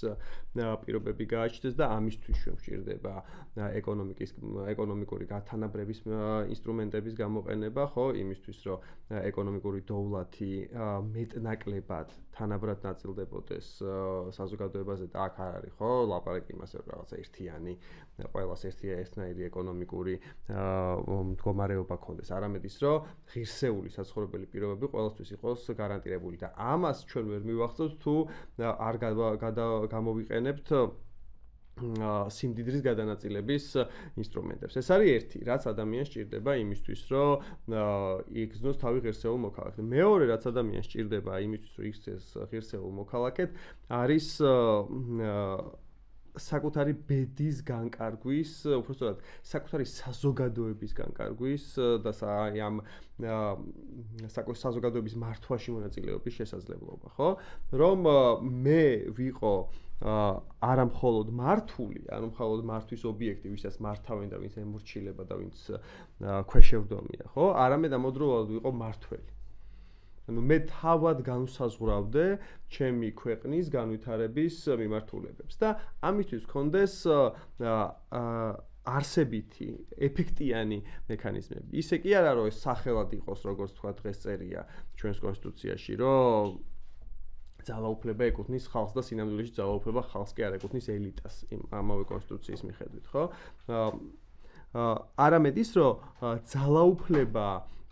პირობები გააჩნდეს და ამისთვის ჩვენ ვჭირდება ეკონომიკური გათანაბრების ინსტრუმენტების გამოყენება, ხო, იმისთვის, რომ ეკონომიკური დოვლათი მეტნაკლებად თანაბრად ნაწილდებოდეს საზოგადოებაზე და აქ არ არის, ხო, ლაპარაკი იმაზე, რომ რაღაცა ერთიანი, ყველას ერთნაირი ეკონომიკური მდგომარეობა ქონდეს, არამედ ის, რომ ღირსეული საცხოვრებელი პირობები ყველასთვის იყოს გარანტირებული და ამას ჩვენ ვერ მივახცევთ თუ არ გამოვიყენებთ სიმდიდრის გადანაწილების ინსტრუმენტებს. ეს არის ერთი, რაც ადამიანს სჭირდება იმისთვის, რომ იგრძნოს თავი ღირსეულ მოქალაქედ. მეორე, რაც ადამიანს სჭირდება იმისთვის, რომ იქცეს ღირსეულ მოქალაქედ, არის საკუთარი ბედის განკარგვის, უბრალოდ საკუთარი საზოგადოების განკარგვის და ამ საზოგადოების მართვაში მონაწილეობის შესაძლებლობა, ხო? რომ მე ვიყო არა მხოლოდ მართული, არა მხოლოდ მართვის ობიექტი, ვისაც მართავენ და ვინც ემორჩილება და ვინც ქვეშევრდომია, ხო? არამედ ამავდროულად ვიყო მართველი. ანუ მე თავად განსაზღვრავდე ჩემი ქვეყნის განვითარების მიმართულებებს და ამისთვის გქონდეს არსებითი ეფექტიანი მექანიზმები. ისე კი არა რომ ეს სახელად იყოს, როგორც თქვა დღეს წერია ჩვენს კონსტიტუციაში, რომ ძალაუფლება ეკუთვნის ხალხს და სინამდვილეში ძალაუფლება ხალხს კი არ ეკუთვნის ელიტას ამავე კონსტიტუციის მიხედვით, ხო? არამედ ის, რომ ძალაუფლება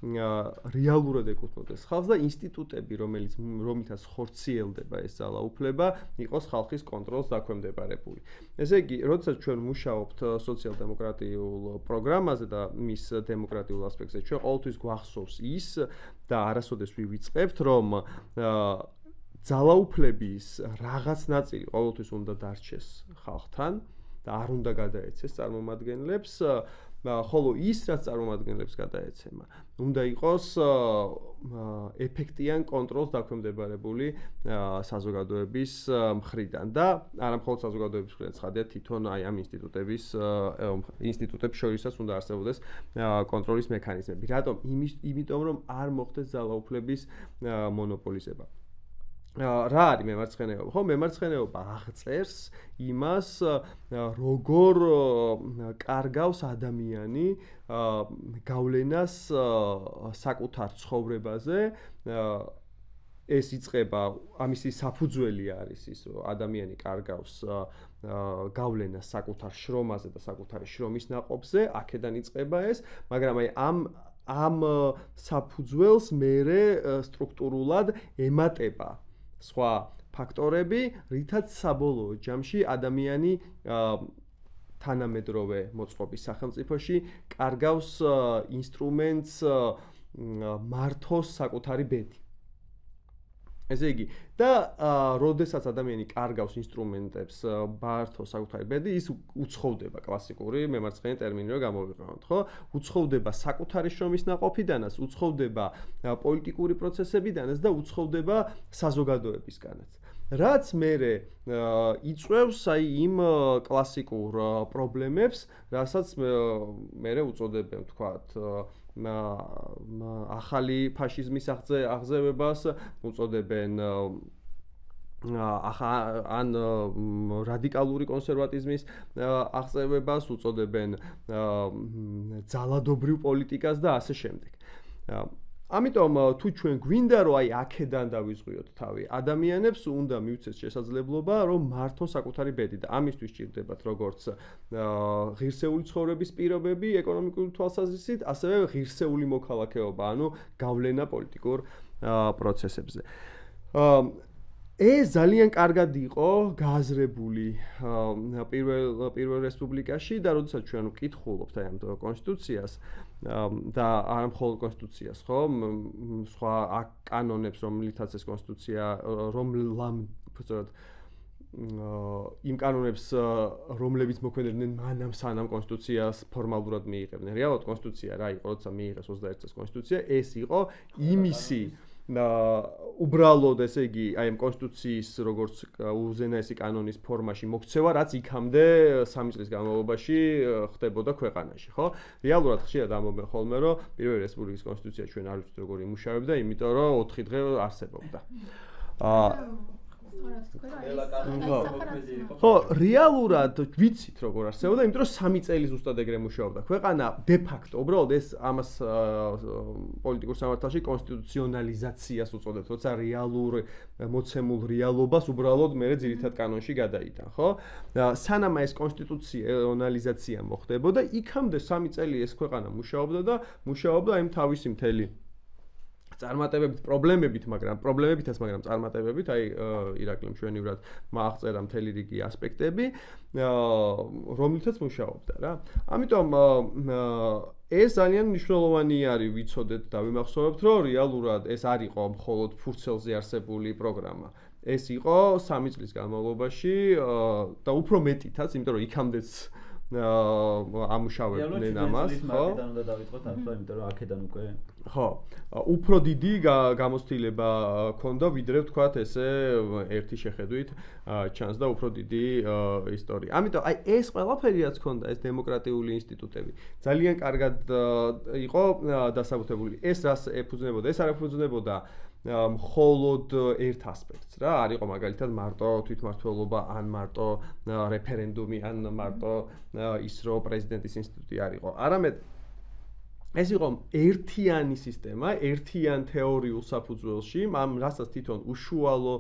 რეალურად ეკუთვნოდეს ხალხს და ინსტიტუტები, რომლითაც ხორციელდება ეს ძალაუფლება, იყოს ხალხის კონტროლს დაქვემდებარებული. ესე იგი, როდესაც ჩვენ მუშაობთ სოციალ-დემოკრატიულ პროგრამაზე და მის დემოკრატიულ ასპექტზე, ჩვენ ყოველთვის გვახსოვს ის და არასოდეს ვივიწყებთ, რომ ძალაუფლების რაღაც ნაწილი ყოველთვის უნდა დარჩეს ხალხთან და არ უნდა გადაეცეს წარმომადგენლებს ხოლო ის რაც წარმომადგენლებს გადაეცემა უნდა იყოს ეფექტიან კონტროლს დაქვემდებარებული საზოგადოების მხრიდან და არა მხოლოდ საზოგადოების მხრიდან ცხადია თვითონ აი ამ ინსტიტუტებს შორისაც უნდა არსებობდეს კონტროლის მექანიზმები. რატომ? იმიტომ რომ არ მოხდეს ძალაუფლების მონოპოლიზება. რა არის მემარცხენეობა? ხო, მემარცხენეობა აღწერს იმას, როგორ კარგავს ადამიანი გავლენას საკუთარ ცხოვრებაზე. ეს იწყება, ამისი საფუძველი არის ის, რომ ადამიანი კარგავს გავლენას საკუთარ შრომაზე და საკუთარი შრომის ნაყოფზე, აქედან იწყება ეს, მაგრამ აი ამ საფუძველს მერე სტრუქტურულად ემატება სხვა ფაქტორები, რითაც საბოლოო ჯამში ადამიანი თანამედროვე მოწყობის სახელმწიფოში კარგავს ინსტრუმენტს მართოს საკუთარი ბედი. ესე იგი, და როდესაც ადამიანი კარგავს ინსტრუმენტებს მართოს საკუთარი ბედი, ის უცხოვდება კლასიკური მემარცხენე ტერმინი რო გამოვიყენოთ, ხო? უცხოვდება საკუთარი შრომის ნაყოფიდანაც, უცხოვდება პოლიტიკური პროცესებიდანაც და უცხოვდება საზოგადოებისგანაც. რაც მერე იწვევს აი იმ კლასიკურ პრობლემებს, რასაც მერე უწოდებენ, თქვათ, ახალი ფაშიზმის აღზევებას, უწოდებენ ან რადიკალური კონსერვატიზმის აღზევებას, უწოდებენ ძალადობრივ პოლიტიკას და ასე შემდეგ. ამიტომ თუ ჩვენ გვინდა რომ აი აქედან დავიზღვიოთ თავი, ადამიანებს უნდა მივცეს შესაძლებლობა რომ მართონ საკუთარი ბედი და ამისთვის სჭირდებათ როგორც ღირსეული ცხოვრების პირობები ეკონომიკური თვალსაზრისით, ასევე ღირსეული მოქალაქეობა, ანუ გავლენა პოლიტიკურ პროცესებზე. ეს ძალიან კარგად იყო გააზრებული პირველ რესპუბლიკაში და როდესაც ჩვენ ვკითხულობთ აი ამ კონსტიტუციას და არა მხოლოდ კონსტიტუციას, ხო, სხვა კანონებს, რომლითაც ეს კონსტიტუცია იმ კანონებს, რომლებიც მოქმედებდნენ მანამ სანამ კონსტიტუციას ფორმალურად მიიღებდნენ. რეალურად კონსტიტუცია რა იყო, როცა მიიღეს 21 წლის კონსტიტუცია, ეს იყო იმისი უბრალოდ ესე იგი აი ამ კონსტიტუციის როგორც უზენაესი კანონის ფორმაში მოქცევა, რაც იქამდე 3 წლის განმავლობაში ხდებოდა ქვეყანაში, ხო? რეალურად ხშირად ამბობენ ხოლმე, რომ პირველი რესპუბლიკის კონსტიტუცია ჩვენ არ ვიცით როგორ იმუშავებდა, იმიტომ რომ 4 დღე არსებობდა. ხო, რეალურად ვიცით როგორ არსებობდა, იმიტომ რომ 3 წელი ზუსტად ეგრე მუშაობდა. ქვეყანა de facto, უბრალოდ ეს ამას პოლიტიკურ სამართალში კონსტიტუციონალიზაციას უწოდებთ, როცა რეალურ მოცემულ რეალობას უბრალოდ მერე ძირითად კანონში გადაიტან, ხო? სანამ ეს კონსტიტუციონალიზაცია მოხდებოდა, იქამდე 3 წელი ეს ქვეყანა მუშაობდა და მუშაობდა იმ თავისი მთელი წარმატებებით, პრობლემებით, მაგრამ წარმატებებით, აი ირაკლი მშვენივრად მააღწერა მთელი რიგი ასპექტები, რომლითაც მუშაობდა რა. ამიტომ ეს ძალიან მნიშვნელოვანი არის ვიცოდეთ და ვიმახსოვრებთ, რომ რეალურად ეს არ იყო მხოლოდ ფურცელზე არსებული პროგრამა. ეს იყო 3 წლის განმავლობაში და უფრო მეტითაც, იმიტომ რომ იქამდეც ამუშავებდნენ ამას, ხო? აქედან უნდა დავიწყოთ ახლა, იმიტომ რომ აქედან უკვე ხო, უფრო დიდი გამოცდილება ჰქონდა, ვიდრე ვთქვათ ესე ერთი შეხედვით ჩანს და უფრო დიდი ისტორია. ამიტომ აი ეს ყველაფერი რაც ჰქონდა, ეს დემოკრატიული ინსტიტუტები, ძალიან კარგად იყო დასაბუთებული. ეს რას ეფუძნებოდა? ეს არ ეფუძნებოდა მხოლოდ ერთ ასპექტს რა, არ იყო მაგალითად მარტო თვითმმართველობა, ან მარტო რეფერენდუმი, ან მარტო ის რომ პრეზიდენტის ინსტიტუტი არ იყო. არამედ ეს იყო ერთიანი სისტემა, ერთიან თეორიულ საფუძველში, ამ რასაც თვითონ უშუალო,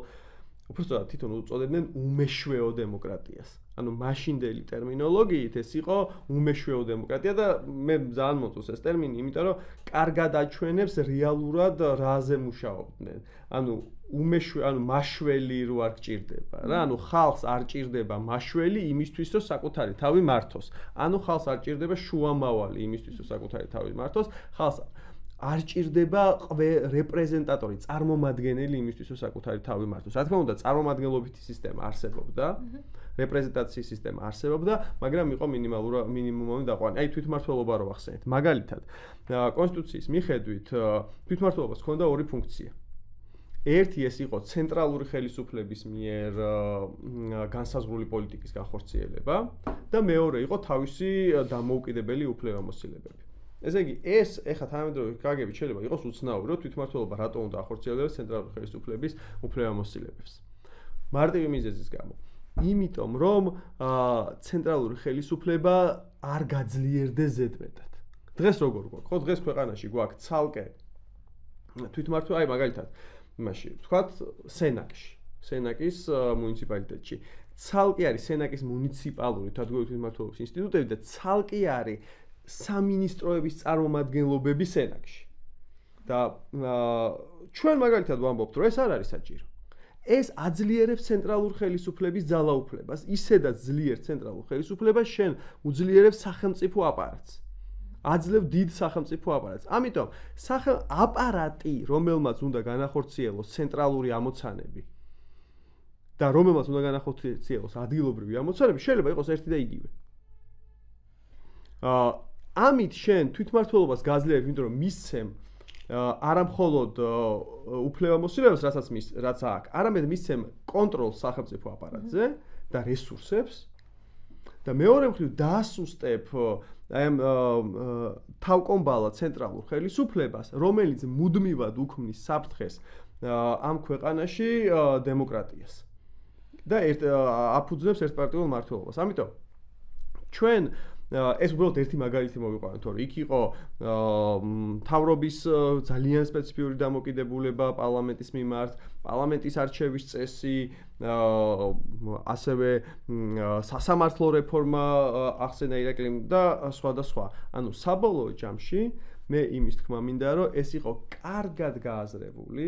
უბრალოდ თვითონ უწოდებდნენ უმეშვეო დემოკრატიას. ანუ მაშინდელი ტერმინოლოგიით ეს იყო უმეშვეო დემოკრატია და მე ძალიან მოწონს ეს ტერმინი, იმიტომ რომ კარგად აჩვენებს რეალურად რაზე მუშაობდნენ. ანუ მაშველი რო არ გჭირდება რა, ანუ ხალხს არ ჭირდება მაშველი იმისთვის, რომ საკუთარი თავი მართოს. ანუ ხალხს არ ჭირდება შუამავალი იმისთვის, რომ საკუთარი თავი მართოს. ხალხს არ ჭირდება რეპრეზენტატორი, წარმომადგენელი იმისთვის, რომ საკუთარი თავი მართოს. რა თქმა უნდა, წარმომადგენლობითი სისტემა არსებობდა, რეპრეზენტაციის სისტემა არსებობდა, მაგრამ იყო მინიმუმი დაყვანი. აი თვითმმართველობა რო ახსენეთ. მაგალითად, კონსტიტუციის მიხედვით თვითმმართველობას ჰქონდა ორი ფუნქცია. ერთი ეს იყო ცენტრალური ხელისუფლების მიერ განსაზღვრული პოლიტიკის განხორციელება და მეორე იყო თავისი დამოუკიდებელი უფლებამოსილებები. ესე იგი, ეს ეხლა თანამედროვე გაგებით შეიძლება იყოს უცნაური, რომ თვითმმართველობა რატო უნდა ახორციელოს ცენტრალური ხელისუფლების უფლებამოსილებებს. მარტივი მიზეზის გამო. იმიტომ, რომ ცენტრალური ხელისუფლება არ გაძლიერდეს ზედმეტად. დღეს როგორ გვაქვს? ხო, დღეს ქვეყანაში გვაქვს ცალკე თვითმმართველობა, აი მაგალითად, იმაში, ვთქვათ, სენაკის მუნიციპალიტეტში. ცალკე არის სენაკის მუნიციპალური თვითმმართველობის ინსტიტუტები და ცალკე არის სამინისტროების წარმომადგენლობები სენაკში. და ჩვენ მაგალითად ვამბობთ, რომ ეს არ არის საჭირო. ეს აძლიერებს ცენტრალურ ხელისუფლების ძალაუფლებას, ისედაც ძლიერ ცენტრალურ ხელისუფლებას შენ უძლიერებს სახელმწიფო აპარატს. აძლევ დიდ სახელმწიფო აპარატს. ამიტომ აპარატი, რომელმაც უნდა განახორციელოს ცენტრალური ამოცანები და რომელმაც უნდა განახორციელოს ადგილობრივი ამოცანები, შეიძლება იყოს ერთი და იგივე. ამით შენ თვითმმართველობას გაძლიერებ, იმიტომ რომ მისცემ არა მხოლოდ უფლებამოსილებას, რაც აქვს, არამედ მისცემ კონტროლს სახელმწიფო აპარატზე და რესურსებს და მეორე მხრივ დაასუსტებ აი ამ თავკომბალა ცენტრალურ ხელისუფლებას, რომელიც მუდმივად უქმნის საფრთხეს ამ ქვეყანაში დემოკრატიას და აფუძნებს ერთპარტიულ მმართველობას. ამიტომ ჩვენ ეს უბრალოდ ერთი მაგალითი მოვიყვანოთ, რომ იქ იყო მთავრობის ძალიან სპეციფიური დამოკიდებულება პარლამენტის მიმართ, პარლამენტის არჩევის წესი, ასევე სასამართლო რეფორმა ახსენა ირაკლიმ და სხვა და სხვა. ანუ საბოლოო ჯამში მე იმის თქმა მინდა, რომ ეს იყო კარგად გააზრებული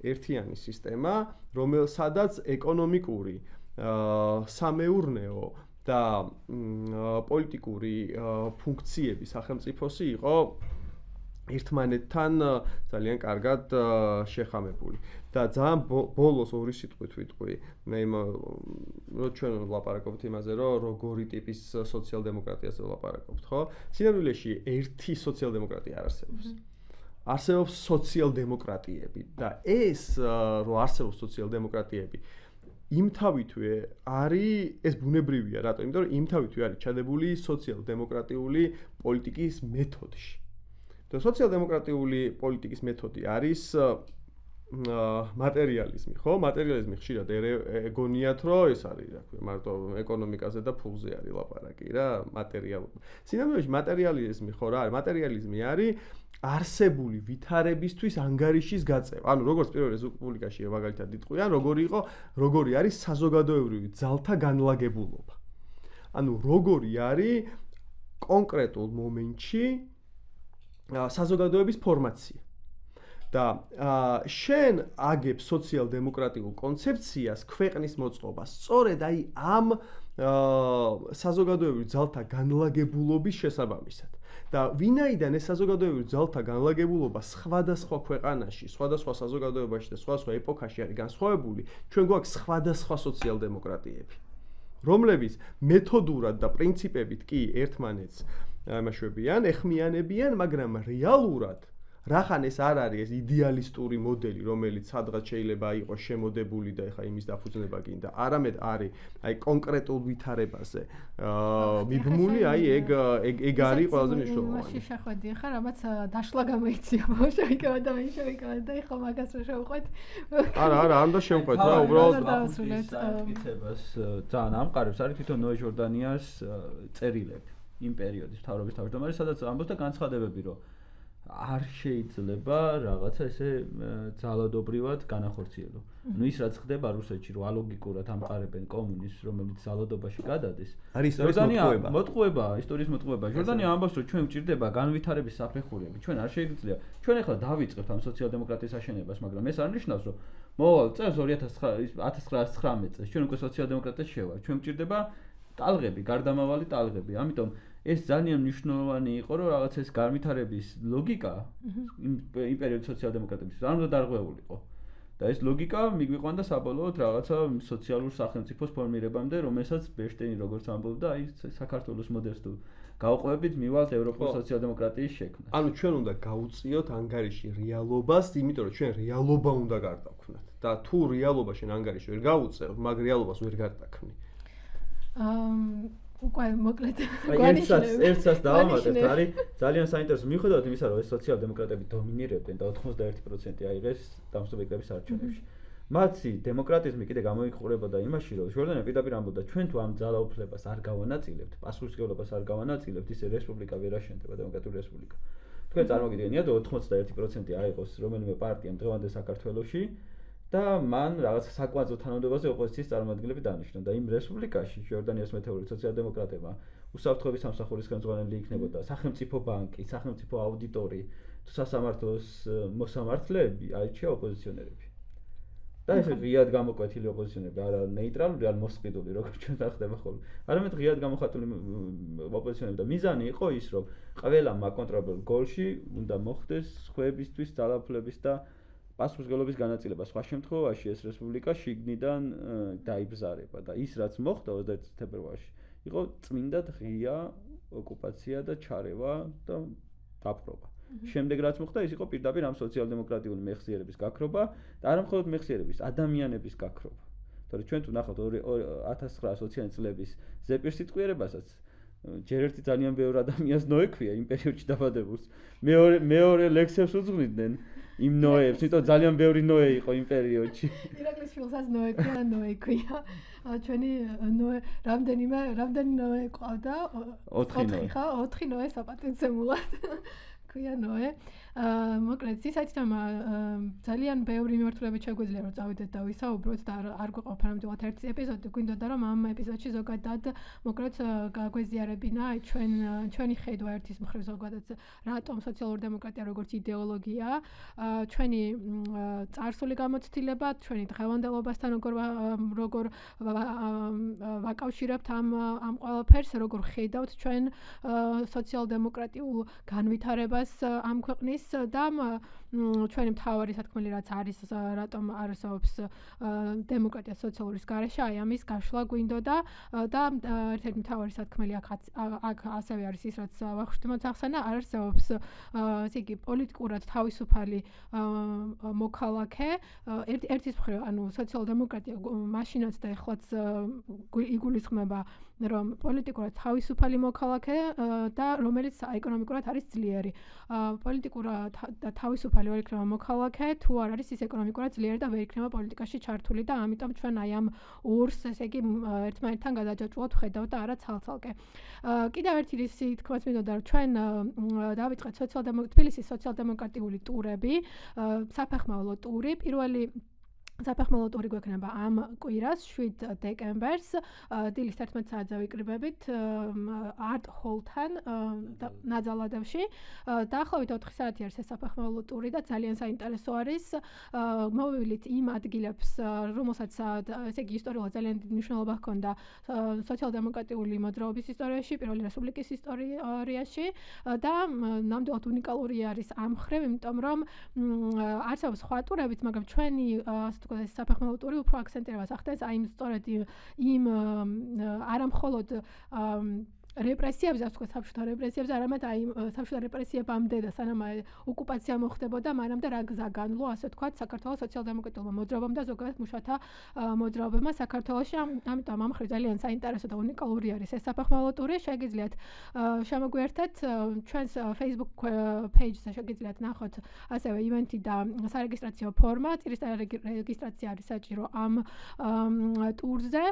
ერთიანი სისტემა, რომელსაც ეკონომიკური, სამეურნეო და პოლიტიკური ფუნქციები სახელმწიფოსი იყო ერთმანეთთან ძალიან კარგად შეხამებული. და ძალიან ბოლოს ორი სიტყვით ვიტყვი, მე რომ ჩვენ ვლაპარაკობთ იმაზე, რომ როგორი ტიპის სოციალ-დემოკრატიაზე ვლაპარაკობთ, ხო? სინამდვილეში ერთი სოციალ-დემოკრატია არ არსებობს. არსებობს სოციალ-დემოკრატიები და ეს რომ არსებობს სოციალ-დემოკრატიები იმთავითვე არის ეს ბუნებრივია, რატო? იმიტომ რომ იმთავითვე არის ჩადებული სოციალ-დემოკრატიული პოლიტიკის მეთოდში. და სოციალ-დემოკრატიული პოლიტიკის მეთოდი არის მატერიალიზმი, ხო? მატერიალიზმი ხშირად ეგონიათ, რომ ეს არის, რა ქვია, მარტო ეკონომიკაზე და ფულზე არის ლაპარაკი რა, მატერიალობა. სინამდვილეში მატერიალიზმი ხო რა არის? მატერიალიზმი არის არსებული ვითარებისთვის ანგარიშის გაწევა. ანუ როგორც პირველ რესპუბლიკაში მაგალითად იტყვიან, როგორი არის საზოგადოებრივი ძალთა განლაგებულობა. ანუ როგორი არის კონკრეტულ მომენტში საზოგადოების ფორმაცია. და შენ აგებ სოციალ-დემოკრატიულ კონცეფციას ქვეყნის მოწყობას სწორედ აი ამ საზოგადოებრივი ძალთა განლაგებულობის შესაბამისად. და ვინაიდან ეს საზოგადოებრივი ძალთა განლაგებულობა სხვადასხვა ქვეყანაში, სხვადასხვა საზოგადოებაში და სხვადასხვა ეპოქაში არის განსხვავებული, ჩვენ გვაქვს სხვადასხვა სოციალ-დემოკრატიები, რომლებიც მეთოდურად და პრინციპებით კი ერთმანეთს ემაშვებიან, ეხმიანებიან, მაგრამ რეალურად რახან ეს არ არის ეს იდეალისტური მოდელი, რომელიც სადღაც შეიძლება იყოს შემოდებული და ეხა იმის დაფუძნება გინდა, არამედ არის აი კონკრეტულ ვითარებაზე მიბმული, აი ეგ არის ყველაზე მნიშვნელოვანი. მაშინ შეხვედი ხა, რამაც დაშლა გამოიწია ბოლშევიკებმა და მენშევიკებმა და ეხლა მაგას რო შევყვეთ. არა, არ უნდა შევყვეთ რა, უბრალოდ საკითხებას ძალიან ამყარებს, არის თვითონ ნოე ჟორდანიას წერილები იმ პერიოდის მთავრობის თავმჯდომარე, სადაც ამბობს და განცხადებები, რომ არ შეიძლება რაღაცა ესე ძალადობრივად განახორციელო. ნუ ის რაც ხდება რუსეთში, რომ ალოგიკურად ამყარებენ კომუნიზმს, რომელიც ძალადობაში გადადის. არის ისტორიის მოტყუება, ისტორიის მოტყუება. ჟორდანია ამბობს, რომ ჩვენ გვჭირდება განვითარების საფეხურები. ჩვენ არ შეიძლება. ჩვენ ახლა დავიწყებთ ამ სოციალ-დემოკრატიის აშენებას, მაგრამ ეს არ ნიშნავს, რომ მოვალ წელს 1919 წელს ჩვენ უკვე სოციალ-დემოკრატია შევარ. ჩვენ გვჭირდება ტალღები, გარდამავალი ტალღები. ამიტომ ეს ძალიან მნიშვნელოვანი იყო, რომ რაღაც ეს განვითარების ლოგიკა იმ პერიოდის სოციალ-დემოკრატების არ უნდა დარღვეულიყო. და ეს ლოგიკა მიგვიყვანდა საბოლოოდ რაღაცა სოციალურ სახელმწიფოს ფორმირებამდე, რომელსაც ბერშტეინი როგორც ამბობდა, აი საქართველოს მოდელს თუ გავყვებით, მივალთ ევროპულ სოციალ-დემოკრატიის შექმნას. ანუ ჩვენ უნდა გაუწიოთ ანგარიში რეალობას, იმიტომ რომ ჩვენ რეალობა უნდა გარდაქმნათ. და თუ რეალობა შენ ანგარიში ვერ გაუწევ, მაგ რეალობას ვერ გარდაქმნი. უკვე მოკლედ ერთსაც დავამატებთ, არის ძალიან საინტერესო. მიუხედავად იმისა, რომ ეს სოციალ-დემოკრატები დომინირებდნენ და 91% აიღეს დამსწრებლების არჩევნებში. მათი დემოკრატიზმი კიდე გამოიყურებოდა იმაში, რომ ჟორდანია პირდაპირ ამბობდა, ჩვენ თუ ამ ძალაუფლებას არ გავანაწილებთ, პასუხისმგებლობას არ გავანაწილებთ, ისე რესპუბლიკა ვერ აშენდება, დემოკრატიული რესპუბლიკა. თქვენ წარმოგიდგენიათ, რომ 91% აიღოს რომელიმე პარტიამ დღევანდელ საქართველოში და მან რაღაც საკვანძო თანამდებობაზე ოპოზიციის წარმომადგენლები დანიშნა და იმ რესპუბლიკაში ჟორდანიას მეთაური სოციალ-დემოკრატებმა უსაფრთხოების სამსახურის ხელმძღვანელი იქნებოდა სახელმწიფო ბანკი, სახელმწიფო აუდიტორი, თუ სასამართლოს მოსამართლეები, აირჩია ოპოზიციონერები. და ეს ღიად გამოკვეთილი ოპოზიციონერები, არა ნეიტრალური, არა მოსყიდული, როგორც ჩვენ ხდება ხოლმე. არამედ ღიად გამოხატული ოპოზიციონერები და მიზანი იყო ის, რომ ყველა მაკონტროლებელ გოლში უნდა მოხდეს სხვებისთვის ძალაუფლების და პასუხისმგებლობის განაწილება. სხვა შემთხვევაში ეს რესპუბლიკა შიგნიდან დაიბზარება და ის რაც მოხდა 21 თებერვალში იყო წმინდად ღია ოკუპაცია და ჩარევა და დაპყრობა. შემდეგ რაც მოხდა ის იყო პირდაპირ ამ სოციალ-დემოკრატიული მეხსიერების გაქრობა და არა მხოლოდ მეხსიერების, ადამიანების გაქრობა. თორე ჩვენ თუ ნახავთ 1920 წლების ზეპირსიტყვიერებასაც ჯერ ერთი ძალიან ბევრი ადამიანს ნოექვია იმ პერიოდში დაბადებულს. მეორე ლექსებს უძღვნიდნენ იმ ნოეებს, იმიტომ ძალიან ბევრი ნოე იყო იმ პერიოდში. ირაკლის შვილსაც ნოექვია. ჩვენი ნოე რამდენი ნოე ყავდა? 4 ნოე საპატენცემულად. ქვია ნოე. მოკლედ სისაჭთან ძალიან ბევრი მიმართულებით შეგვიძლია რომ წავიდეთ და ვისაუბროთ და არ გვეყოფ არამედ ერთი ეპიზოდი გვინდოდა რომ ამ ეპიზოდში ზოგადად მოკლედ გაგვეზიარებინა ჩვენი ხედვა ერთის მხრივ ზოგადად რატომ სოციალური დემოკრატია როგორც იდეოლოგია ჩვენი წარსული გამოცდილება ჩვენი დღევანდელობასთან როგორ ვაკავშირებთ ამ ყველაფერს როგორ ხედავთ ჩვენ სოციალ-დემოკრატიულ განვითარებას ამ ქვეყნის და ჩვენი მთავარი სათქმელი რაც არის რატომ არსებობს დემოკრატია სოციალურის გარეშე აი ამის გაშლა გვინდოდა და ერთ-ერთი მთავარი სათქმელი აქ ასევე არის ის რაც ვახუშტი მოახსენა არსებობს ესე იგი პოლიტიკურად თავისუფალი მოქალაქე ერთის მხრივ ანუ სოციალ-დემოკრატია მაშინაც და ეხლაც იგულისხმება რომ პოლიტიკურად თავისუფალი მოქალაქე და რომელიც ეკონომიკურად არის ძლიერი პოლიტიკურად და თავისუფალი ვერ იქნება მოქალაქე თუ არ არის ის ეკონომიკურად ძლიერი და ვერ იქნება პოლიტიკაში ჩართული და ამიტომ ჩვენ აი ამ ორს ესე იგი ერთმანეთთან გადაჯაჭვულად ვხედავთ და არა ცალ-ცალკე. კიდევ ერთი რისი თქმაც მინდოდა რომ ჩვენ დავიწყეთ თბილისის სოციალ-დემოკრატიული ტურები, საფეხმავლო ტური, პირველი საფეხმავლო ტური გვექნება ამ კვირას 7 დეკემბერს დილის 11 საათზე ვიკრიბებით art hall-თან ნაძალადევში დაახლოებით 4 საათი არის ეს საფეხმავლო ტური და ძალიან საინტერესო არის მოვივლით იმ ადგილებს რომელსაც ესე იგი ისტორიულად ძალიან დიდი მნიშვნელობა ჰქონდა სოციალ-დემოკრატიული მოძრაობის ისტორიაში პირველი რესპუბლიკის ისტორიაში და ნამდვილად უნიკალური არის ამ მხრივ იმიტომ რომ არსებობს სხვა ტურებიც მაგრამ ჩვენი ეს საფეხმავლო ტური უფრო აქცენტირებას ახდენს აი სწორედ იმ არა მხოლოდ რეპრესიებზე, ასე ვთქვათ, საბჭოთა რეპრესიებზე, არამედ აი საბჭოთა რეპრესიებამდე და სანამ ოკუპაცია მოხდებოდა, მანამდე რა გზა განვლო, ასე ვთქვათ, საქართველოს სოციალ-დემოკრატიულმა მოძრაობამ და ზოგადად მუშათა მოძრაობებმა საქართველოში. ამიტომ ამ მხრივ ძალიან საინტერესო და უნიკალური არის ეს საფეხმავლო ტური. შეგიძლიათ შემოგვიერთეთ ჩვენს Facebook page-ზე შეგიძლიათ ნახოთ ასევე ივენთი და სარეგისტრაციო ფორმა. რეგისტრაცია არის საჭირო ამ ტურზე.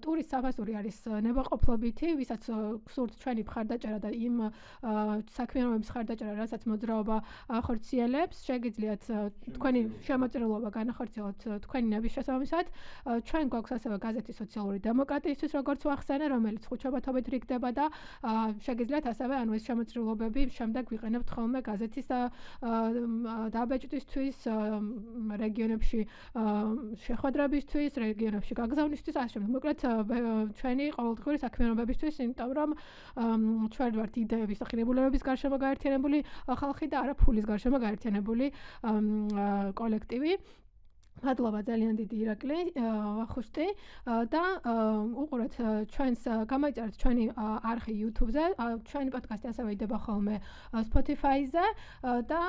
ტურის საფასური არის ნებაყოფლობითი, ვისაც სურთ ჩვენი მხარდაჭერა და იმ საქმიანობების მხარდაჭერა, რასაც მოძრაობა ახორციელებს, შეგიძლიათ თქვენი შემოწირულობა განახორციელოთ თქვენი ნების შესაბამისად. ჩვენ გვაქვს ასევე გაზეთი სოციალური დემოკრატიისთვის, როგორც ვახსენე, რომელიც ხუთშაბათობით რიგდება და შეგიძლიათ ასევე ანუ ეს შემოწირულობები შემდეგ ვიყენებთ ხოლმე გაზეთის დაბეჭდისთვის, რეგიონებში შეხვედრებისთვის, რეგიონებში გაგზავნისთვის, ასე შემდეგ. მოკლედ ჩვენი ყოველდღიური საქმიანობებისთვის, იმიტომ რომ რომ ჩვენ ვართ იდეების და ღირებულებების გარშემო გაერთიანებული ხალხი და არა ფულის გარშემო გაერთიანებული კოლექტივი. მადლობა ძალიან დიდი ირაკლი ვახუშტი და უყურეთ ჩვენს გამოიწერეთ ჩვენი არხი YouTube-ზე, ჩვენი პოდკასტი ასევე იდება ხოლმე Spotify-ზე და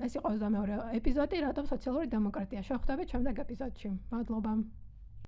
ეს იყო 22 ეპიზოდი, რატომ სოციალური დემოკრატია. შევხვდებით შემდეგ ეპიზოდში. მადლობა.